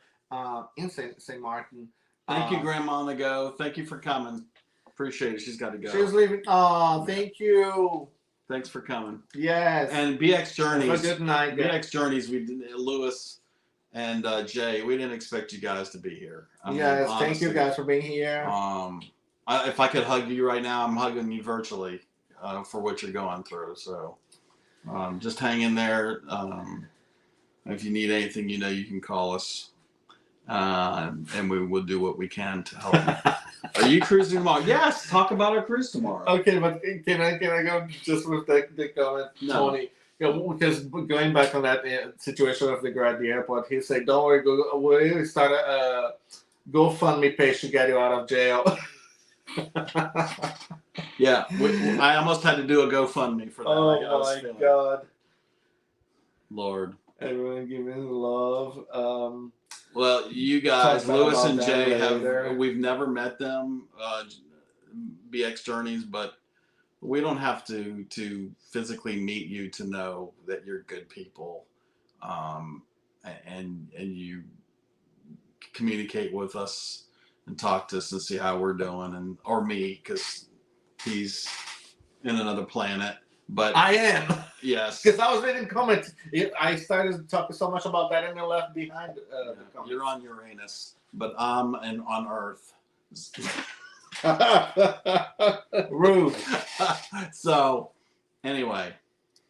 in Saint Martin. Thank you, Grandma, on the go. Thank you for coming. Appreciate it. She's got to go. She was leaving. Oh, thank you. Thanks for coming. Yes. And BX Journeys. Have a good night. BX Journeys. We Lewis and Jay. We didn't expect you guys to be here. Yes. Honestly, thank you guys for being here. If I could hug you right now, I'm hugging you virtually for what you're going through. So just hang in there. If you need anything, you know you can call us. And we will do what we can to help you. Are you cruising tomorrow? Yes, talk about our cruise tomorrow. Okay, but can I go just with the comment, No. Tony? Because going back on that situation with the girl at the airport, he said, "Don't worry, we'll start a GoFundMe page to get you out of jail." Yeah, I almost had to do a GoFundMe for that. Oh my God, Lord! Everyone giving love. Well, you guys, Lewis and Jay, we've never met them, BX Journeys, but we don't have to physically meet you to know that you're good people, and you communicate with us and talk to us and see how we're doing, or me, because he's in another planet. But I am. Yes. Because I was reading comments. I started talking so much about that and then left behind the comments. You're on Uranus, but I'm on Earth. Rude. So, anyway,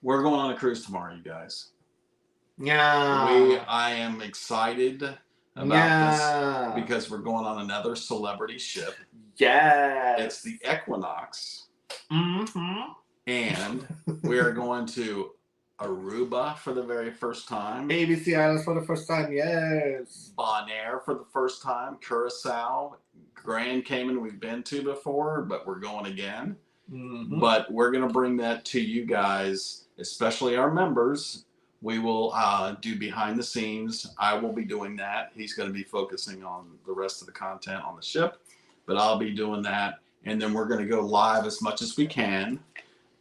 we're going on a cruise tomorrow, you guys. Yeah. I am excited about this because we're going on another celebrity ship. Yes. It's the Equinox. Mm-hmm. And we are going to Aruba for the very first time. ABC Islands for the first time, yes. Bonaire for the first time. Curacao. Grand Cayman we've been to before, but we're going again. Mm-hmm. But we're going to bring that to you guys, especially our members. We will do behind the scenes. I will be doing that. He's going to be focusing on the rest of the content on the ship, but I'll be doing that. And then we're going to go live as much as we can.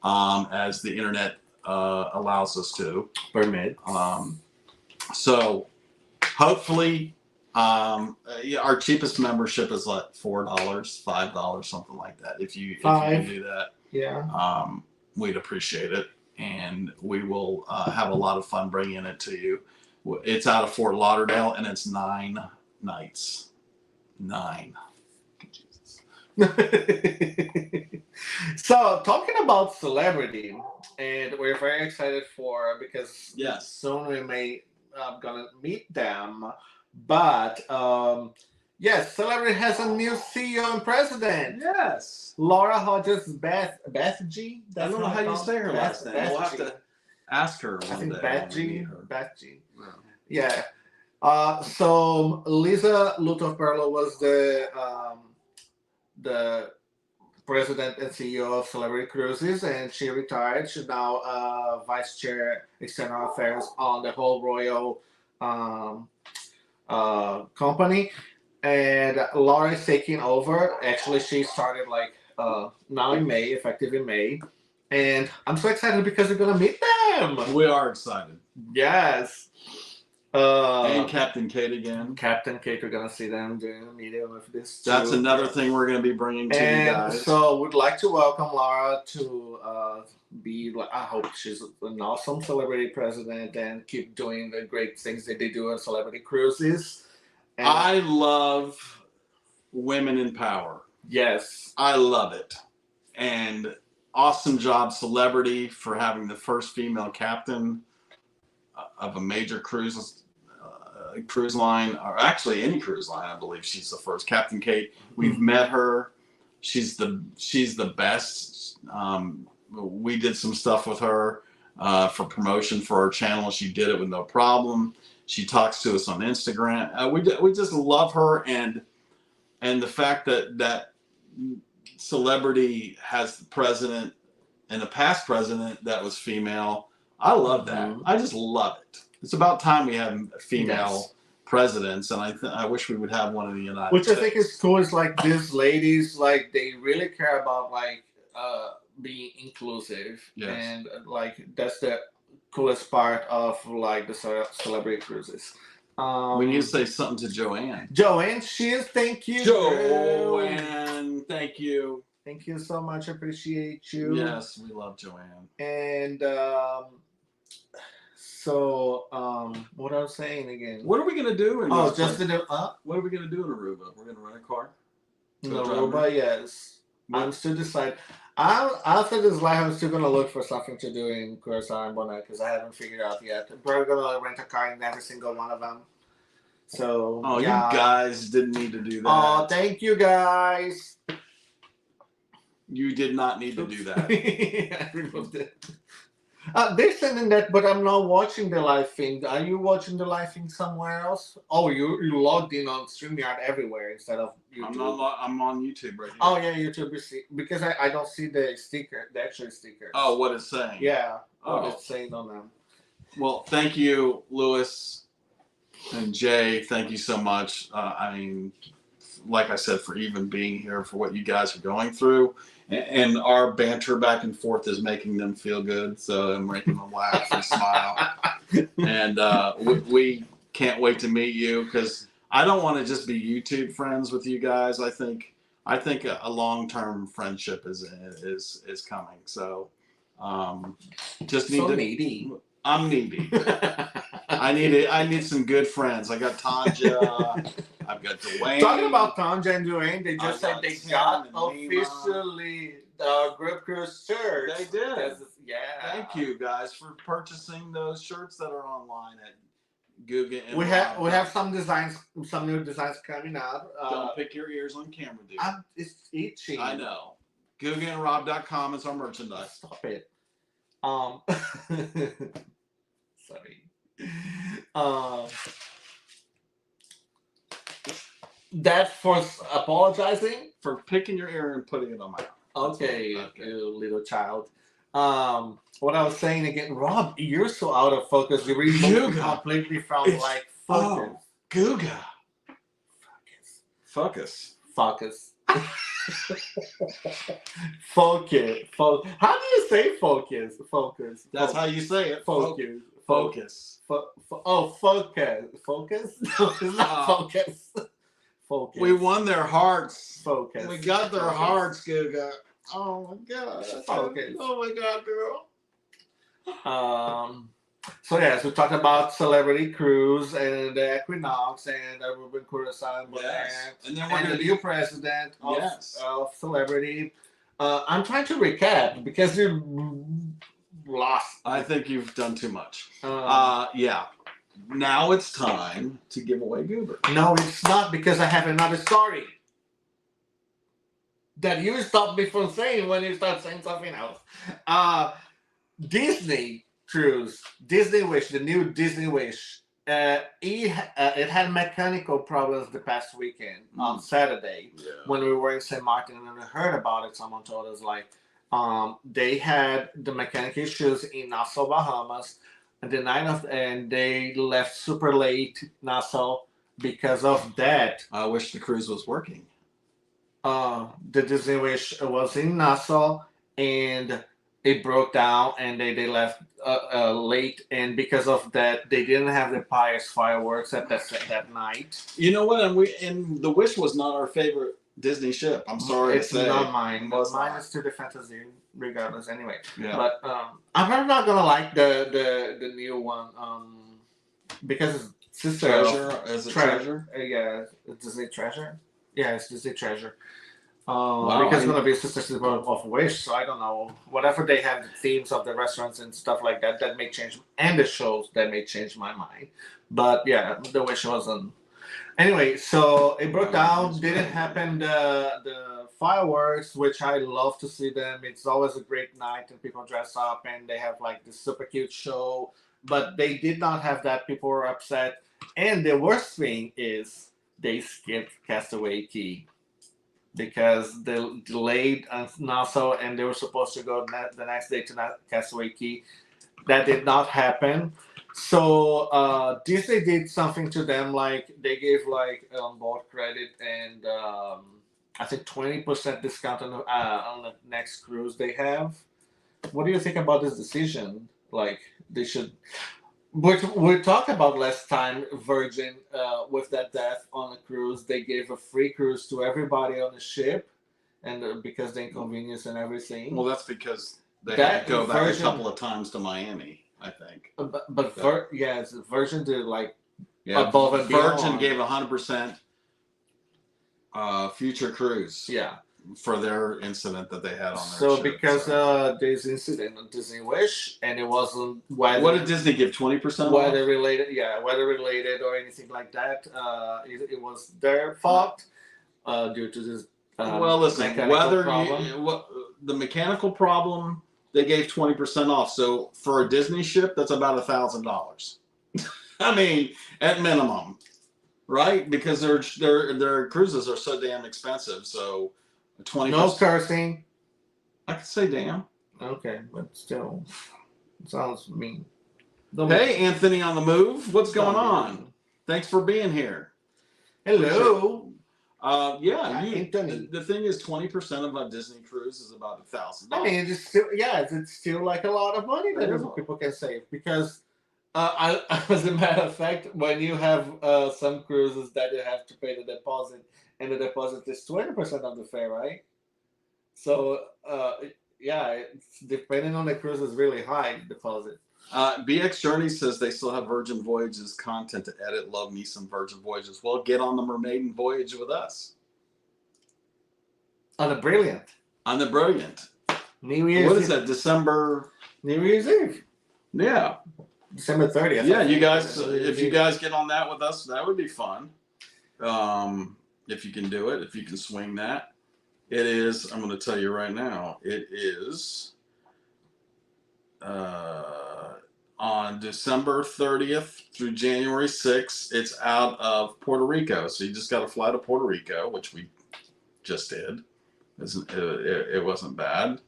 As the internet allows us to. Permit. So hopefully, our cheapest membership is like $4, $5, something like that. If you can do that, yeah, we'd appreciate it, and we will have a lot of fun bringing it to you. It's out of Fort Lauderdale, and it's 9 nights. 9. So talking about celebrity, and we're very excited because yes, soon we may gonna meet them. But yes, celebrity has a new CEO and president. Yes, Laura Hodges Bethgy. I don't know how you say her last name. We'll have to ask her one day. Bethgy. Yeah. So Lisa Lutoff-Perlo was the president and CEO of Celebrity Cruises, and she retired. She's now vice chair external affairs on the whole Royal company. And Laura is taking over. Actually, she started now in May, effective in May. And I'm so excited because we're gonna meet them. We are excited. Yes. And Captain Kate again. Captain Kate, we're gonna see them during the meeting with this. That's another thing we're gonna be bringing to you guys. So we'd like to welcome Laura to be. I hope she's an awesome celebrity president and keep doing the great things that they do on Celebrity Cruises. And I love women in power. Yes, I love it, and awesome job, Celebrity, for having the first female captain of a major cruise line, or actually any cruise line. I believe she's the first. Captain Kate, we've met her. She's the best. We did some stuff with her for promotion for our channel. She did it with no problem. She talks to us on Instagram. We just love her, and the fact that Celebrity has the president and a past president that was female. I love that. I just love it. It's about time we have female presidents, and I wish we would have one in the United States. Which I think is cool is these ladies, they really care about being inclusive, Yes. and like that's the coolest part of like the celebrity cruises. We need to say something to Joanne. Joanne, cheers, thank you. Joanne, thank you. Thank you so much. Appreciate you. Yes, we love Joanne. And what I was saying again. What are we gonna do? In What are we gonna do in Aruba? We're gonna rent a car. In Aruba, yes. I'm still deciding. After this life, I'm still gonna look for something to do in Curacao and Bonaire because I haven't figured out yet. I'm probably gonna rent a car in every single one of them. So. Oh, yeah. You guys didn't need to do that. Oh, thank you guys. You did not need to do that. I removed it. They're sending that, but I'm not watching the live thing. Are you watching the live thing somewhere else? Oh, you logged in on StreamYard everywhere instead of YouTube. I'm on YouTube right here. Oh yeah, YouTube. Because I don't see the sticker, the actual sticker. Oh, what it's saying? Yeah, what it's saying on them. Well, thank you, Louis and Jay. Thank you so much. I mean, like I said, for even being here, for what you guys are going through. And our banter back and forth is making them feel good, so I'm making them laugh and smile. And we can't wait to meet you because I don't want to just be YouTube friends with you guys. I think a long-term friendship is coming. So just need needy. I'm needy. I need some good friends. I got Tanja. I've got Dwayne. Talking about Tanja and Dwayne, they just said they got officially the Grip Cruise shirt. They did. Yeah. Thank you guys for purchasing those shirts that are online at Guga and Rob. We have some new designs coming out. Don't pick your ears on camera, dude. It's itchy. I know. gugaandrob.com is our merchandise. Stop it. Sorry. That's for apologizing? For picking your ear and putting it on my arm. Okay, you little child. What I was saying again, Rob, you're so out of focus. You really completely from like focus. Oh, Guga. Focus. Focus. Focus. How do you say focus? Focus. That's how you say it. Focus. Focus. Focus. Focus? No, it's not focus. Focus. We won their hearts. Focus. We got their hearts, Guga. Oh my god. Focus. Oh my god, girl. So yes, we talked about Celebrity Cruise and the Equinox and Ruben Curacao and And then we're the new president of Celebrity. I'm trying to recap because you lost. I think you've done too much. Yeah. Now it's time to give away Gubert. No, it's not because I have another story that you stopped me from saying when you start saying something else. Disney Cruise, Disney Wish, the new Disney Wish. It had mechanical problems the past weekend on Saturday when we were in Sint Maarten, and we heard about it. Someone told us they had the mechanic issues in Nassau, Bahamas. And they left super late Nassau because of that. I wish the cruise was working. The Disney Wish was in Nassau and it broke down and they left late, and because of that they didn't have the fireworks at that night. You know what? And the Wish was not our favorite Disney ship. I'm sorry to say. It's not mine. Mine is to the fantasy regardless anyway. Yeah. But I'm not gonna like the new one because it's sister Treasure. Is it Treasure? Yeah, Disney Treasure. Yeah, it's Disney Treasure. Because it's gonna be sister of Wish, so I don't know. Whatever they have, the themes of the restaurants and stuff like that may change, and the shows that may change my mind. But yeah, the Wish wasn't. Anyway, so it broke down. Didn't happen the fireworks, which I love to see them. It's always a great night, and people dress up, and they have like this super cute show. But they did not have that. People were upset, and the worst thing is they skipped Castaway Key because they delayed on Nassau, and they were supposed to go the next day to Castaway Key. That did not happen. So Disney did something to them, like they gave like on board credit and I think 20% discount on the next cruise they have. What do you think about this decision? Like they should. We talked about last time Virgin with that death on a cruise. They gave a free cruise to everybody on the ship, and because the inconvenience and everything. Well, that's because they had to go back a couple of times to Miami, I think. But Virgin did like above and beyond. Virgin gave 100% future cruise. Yeah. For their incident that they had on their ship. Because this incident on Disney Wish, and it wasn't weather. What did Disney give? 20% weather related? Yeah, weather related or anything like that. It was their fault due to this. Well, listen, weather. The mechanical problem, they gave 20% off. So for a Disney ship, that's about $1,000. I mean, at minimum, right? Because their cruises are so damn expensive. So. 20%. No cursing. I could say damn. Okay, but still, it sounds mean. Hey, Anthony on the move. What's going on? Thanks for being here. Hello. Anthony. The thing is, 20% of a Disney cruise is about $1,000. I mean, it's still like a lot of money that people can save because. As a matter of fact, when you have some cruises that you have to pay the deposit, and the deposit is 20% of the fare, right? So, it's depending on the cruise, is really high deposit. BX Journey says they still have Virgin Voyages content to edit. Love me some Virgin Voyages. Well, get on the Mermaiden voyage with us. On the Brilliant. New Year's. What is that? December. New Year's Eve. Yeah. December 30th. Yeah, you guys. If you guys get on that with us, that would be fun. If you can do it, if you can swing that, it is. I'm going to tell you right now. It is on December 30th through January 6th. It's out of Puerto Rico, so you just got to fly to Puerto Rico, which we just did. It wasn't bad.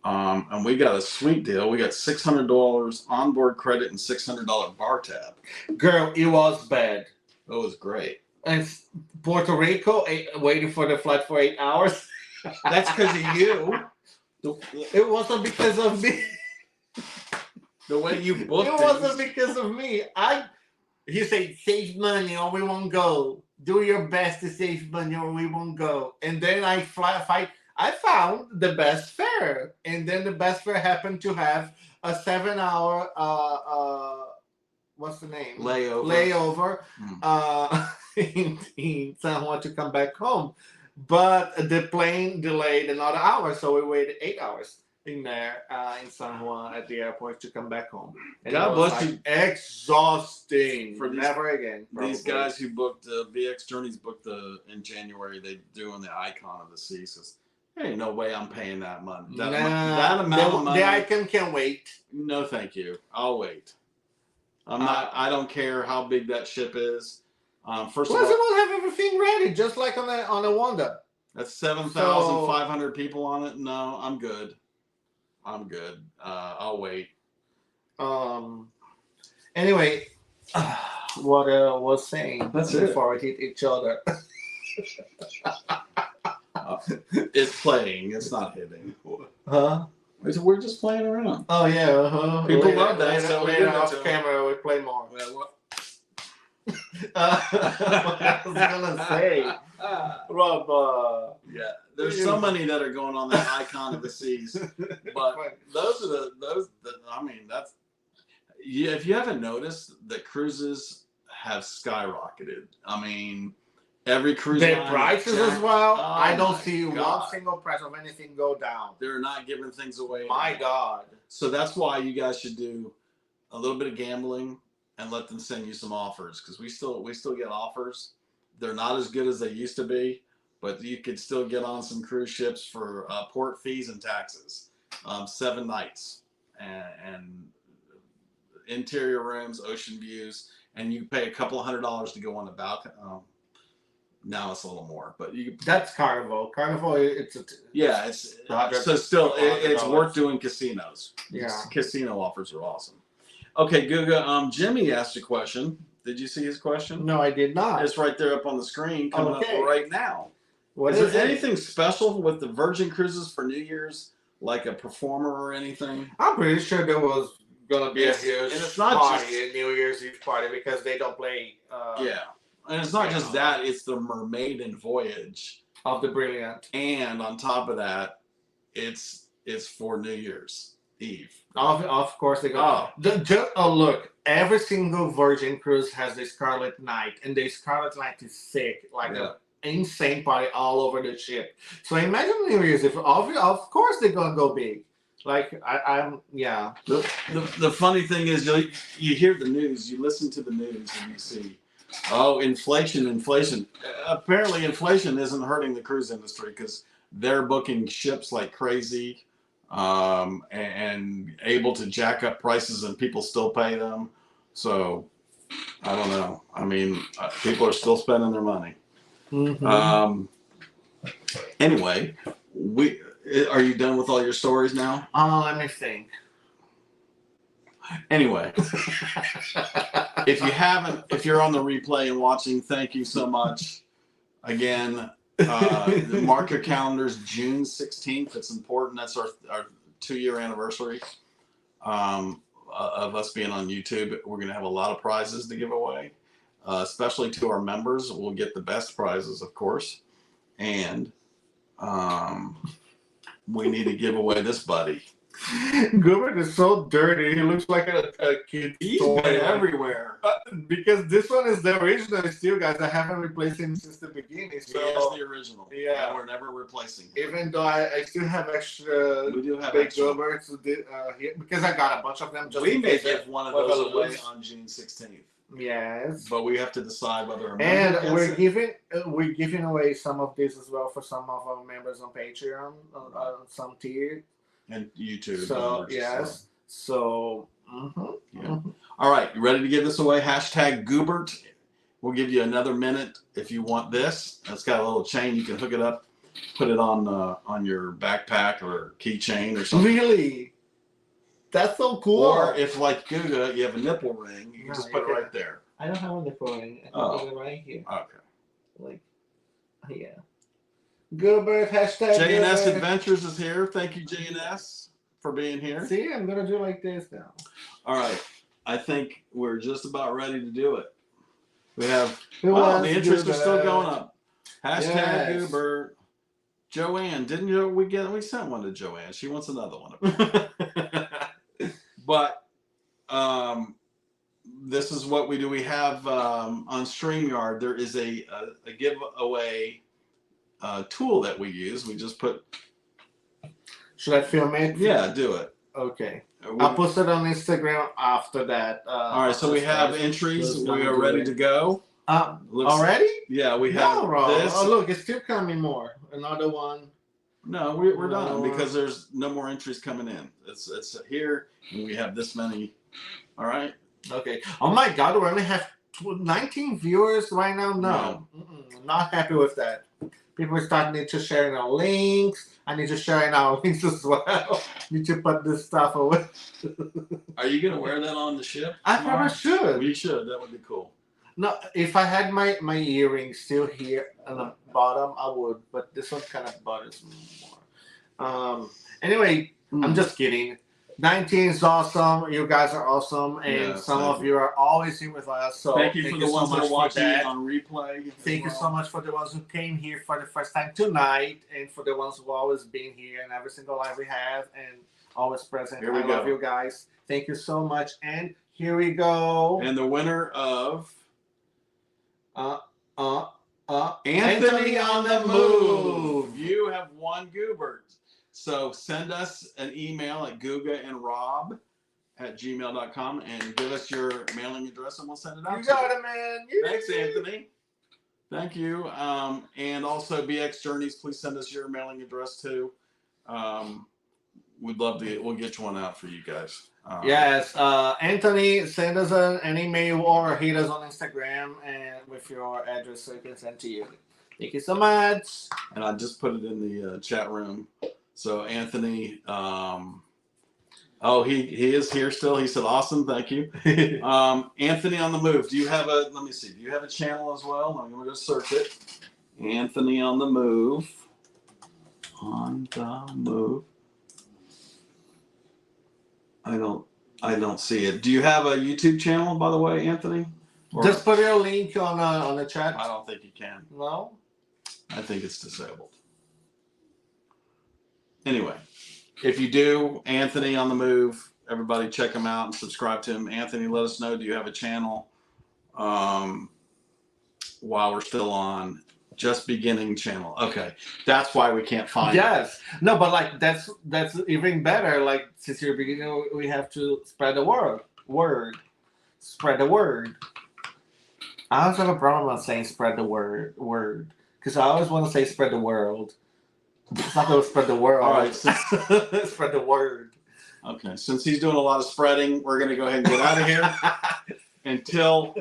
And we got a sweet deal. We got $600 onboard credit and $600 bar tab. Girl, it was bad. It was great. And Puerto Rico, waiting for the flight for 8 hours. That's because of you. It wasn't because of me. The way you booked it. It wasn't because of me. He said, save money or we won't go. Do your best to save money or we won't go. And then I found the best fare, and then the best fare happened to have a 7-hour what's the name? Layover in San Juan to come back home. But the plane delayed another hour, so we waited 8 hours in there in San Juan at the airport to come back home. And God bless you. Exhausting. For never again. Probably. These guys who booked BX Journeys booked in January, they doing the Icon of the Seas. There ain't no way I'm paying that money. That amount of money. The Icon can wait. No, thank you. I'll wait. I'm not. I don't care how big that ship is. First of all, we'll have everything ready, just like on a Wanda. That's 7,500 people on it. No, I'm good. I'll wait. Anyway, what I was saying before we hit each other. It's playing. It's not hitting. Huh? We're just playing around. Oh yeah. People love that. So later off camera, we play more. What I was gonna say, Rob. Yeah, there's so many that are going on that Icon of the Seas, but those are those. I mean, that's if you haven't noticed, the cruises have skyrocketed. I mean. Every cruise line. The prices as well. Oh, I don't see one single price of anything go down. They're not giving things away. My God. So that's why you guys should do a little bit of gambling and let them send you some offers because we still get offers. They're not as good as they used to be, but you could still get on some cruise ships for port fees and taxes. 7 nights and interior rooms, ocean views, and you pay a couple of $100 to go on the balcony. Now it's a little more, but that's Carnival. Carnival, it's so still it's worth doing casinos. Yeah, casino offers are awesome. Okay, Guga. Jimmy asked a question. Did you see his question? No, I did not. It's right there up on the screen, coming up right now. What is there it? anything special with the Virgin Cruises for New Year's, like a performer or anything? I'm pretty sure there was gonna be a huge and it's not party, just a New Year's Eve party, because they don't play. Yeah, and it's not you just know, that; it's the Mermaiden Voyage, of the Brilliant. and on top of that, it's for New Year's Eve. Of course they go. Look, every single Virgin cruise has the Scarlet Night, and the Scarlet Night is sick, like Yeah. an insane party all over the ship. So imagine New Year's Eve. Of course they're gonna go big. Like I'm yeah. The funny thing is, you hear the news, you listen to the news, and you see, oh, inflation. Apparently, inflation isn't hurting the cruise industry because they're booking ships like crazy, and able to jack up prices, and people still pay them. So I don't know. I mean, people are still spending their money. Mm-hmm. Anyway, are you done with all your stories now? Let me think. Anyway, if you're on the replay and watching, thank you so much. Again, mark your calendars, June 16th. It's important. That's our 2-year anniversary of us being on YouTube. We're going to have a lot of prizes to give away, especially to our members. We'll get the best prizes, of course. And we need to give away this buddy. Gubert is so dirty. He looks like a kid. He's been everywhere. Because this one is the original still, guys. I haven't replaced him since the beginning. So he is the original. Yeah. And we're never replacing him. Even though I still have extra We do have big extra. Guberts here, because I got a bunch of them. Just We in may case give one of one those of away those. on June 16th. Yes. But we have to decide whether our And member we're gets it. giving away some of this as well for some of our members on Patreon, some tier. And YouTube. So members, yes. So. Yeah. All right, you ready to give this away? Hashtag Gubert. We'll give you another minute if you want this. It's got a little chain. You can hook it up, put it on your backpack or keychain or something. Really? That's so cool. Or if, like Guga, you have a nipple ring, you can just put it right there. I don't have a nipple ring. I can put it right here. Okay. Like, yeah. Gubert, hashtag J&S Gubert. Adventures is here. Thank you, J&S, for being here. See, I'm going to do like this now. All right. I think we're just about ready to do it. We have, Who wow, wants the to interest do is still that? going up. Hashtag Yes. Gubert. Joanne, didn't you? We sent one to Joanne. She wants another one. But this is what we do. We have on StreamYard, there is a giveaway tool that we use. We just put. Should I film it? Yeah, do it. Okay. I'll post it on Instagram after that. All right, so we have entries. We are ready to go. Already? Yeah, we have this. Oh, look, it's still coming more. Another one. No, we're done because there's no more entries coming in. It's here, and we have this many. All right. Okay. Oh my God, we only have 19 viewers right now. No, not happy with that. People are starting to sharing our links. I need to share our links as well. Need to put this stuff away. Are you gonna wear that on the ship? I probably should. We should. That would be cool. No, if I had my earrings still here on the bottom, I would. But this one kind of bothers me more. Anyway, I'm just kidding. 19 is awesome. You guys are awesome, and some of you are always here with us. So thank you for the ones that are watching on replay. Thank you so much for the ones who came here for the first time tonight, and for the ones who always been here and every single live we have, and always present. Here we go. Love you guys. Thank you so much. And here we go. And the winner of Anthony on the Move. You have won Gubert. So send us an email at gugaandrob@gmail.com and give us your mailing address and we'll send it out. You got it, man. Thanks, Anthony. Thank you. And also BX Journeys, please send us your mailing address too. We'd love to. We'll get you one out for you guys. Yes, Anthony, send us an email or hit us on Instagram and with your address so we can send to you. Thank you so much. And I just put it in the chat room. So Anthony, he is here still. He said, "Awesome, thank you." Anthony on the Move. Do you have a? Let me see. Do you have a channel as well? I'm going to search it. Anthony on the move. On the move. I don't see it. Do you have a YouTube channel, by the way, Anthony? Or Just put your link on the chat. I don't think you can. No. I think it's disabled. Anyway, if you do, Anthony on the move. Everybody check him out and subscribe to him. Anthony, let us know. Do you have a channel? While we're still on Just Beginning channel. Okay, that's why we can't find it. Yes. No, but like that's even better. Like since you're beginning, we have to spread the word. Spread the word. I always have a problem with saying spread the word because I always want to say spread the world. It's not going to spread the world. All right, Spread the word. Okay, since he's doing a lot of spreading, we're going to go ahead and get out of here. Until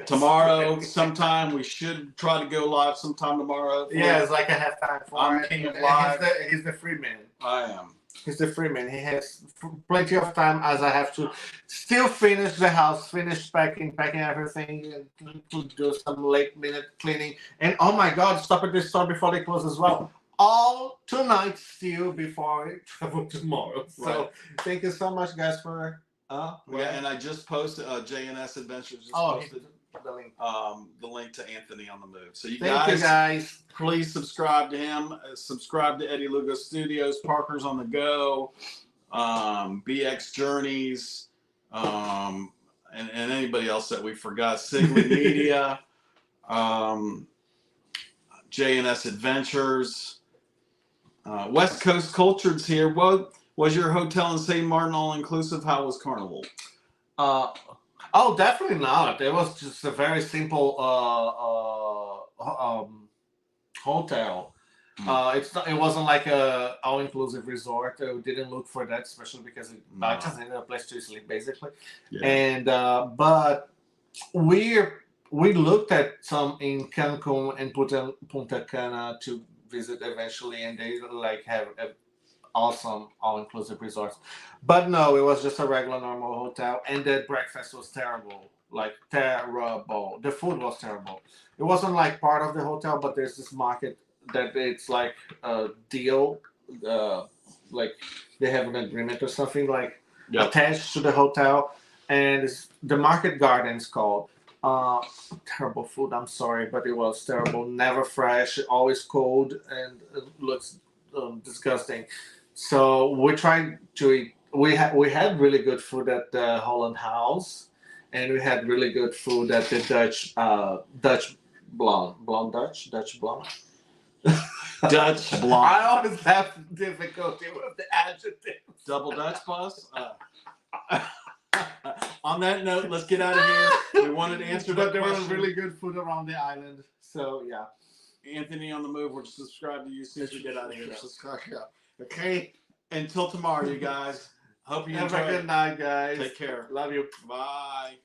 tomorrow sometime. We should try to go live sometime tomorrow. Yeah, it's like a halftime for I'm it. king of live. He's the free man. I am. He's the free man. He has plenty of time as I have to still finish the house, finish packing everything, and to do some late minute cleaning. And oh my God, stop at the store before they close as well. All tonight still before I travel tomorrow. So Right. Thank you so much, guys, for Yeah, and I just posted JNS Adventures. Just oh, posted the link. the link to Anthony on the Move. So you Thank you guys. please subscribe to him. Subscribe to Eddie Lugo Studios, Parker's on the Go, BX Journeys, and anybody else that we forgot. Siglet Media, JNS Adventures. West Coast Cultured's here. What was your hotel in St. Martin all inclusive? How was Carnival? Oh, definitely not. It was just a very simple hotel. It wasn't like a all inclusive resort. We didn't look for that, especially because I just needed a place to sleep, basically. Yeah. And but we looked at some in Cancun and Punta Cana to visit eventually, and they like have awesome all-inclusive resorts. But no, it was just a regular normal hotel, and the breakfast was terrible. Like terrible. The food was terrible. It wasn't like part of the hotel, but there's this market that it's like a deal, like they have an agreement or something like attached to the hotel, and it's the Market Gardens called. Terrible food. I'm sorry, but it was terrible. Never fresh, always cold, and it looks disgusting. So we tried to eat. We had really good food at the Holland House, and we had really good food at the Dutch Dutch Blonde Dutch Blonde. Dutch Blonde. I always have difficulty with the adjectives. Double Dutch bus. On that note, let's get out of here. We wanted to answer that But there was question. really good food around the island. So yeah. Anthony on the Move. We're subscribed to you as soon as we get out of here. Okay. Until tomorrow, you guys. Hope you Have enjoy. a good night, guys. Take care. Love you. Bye.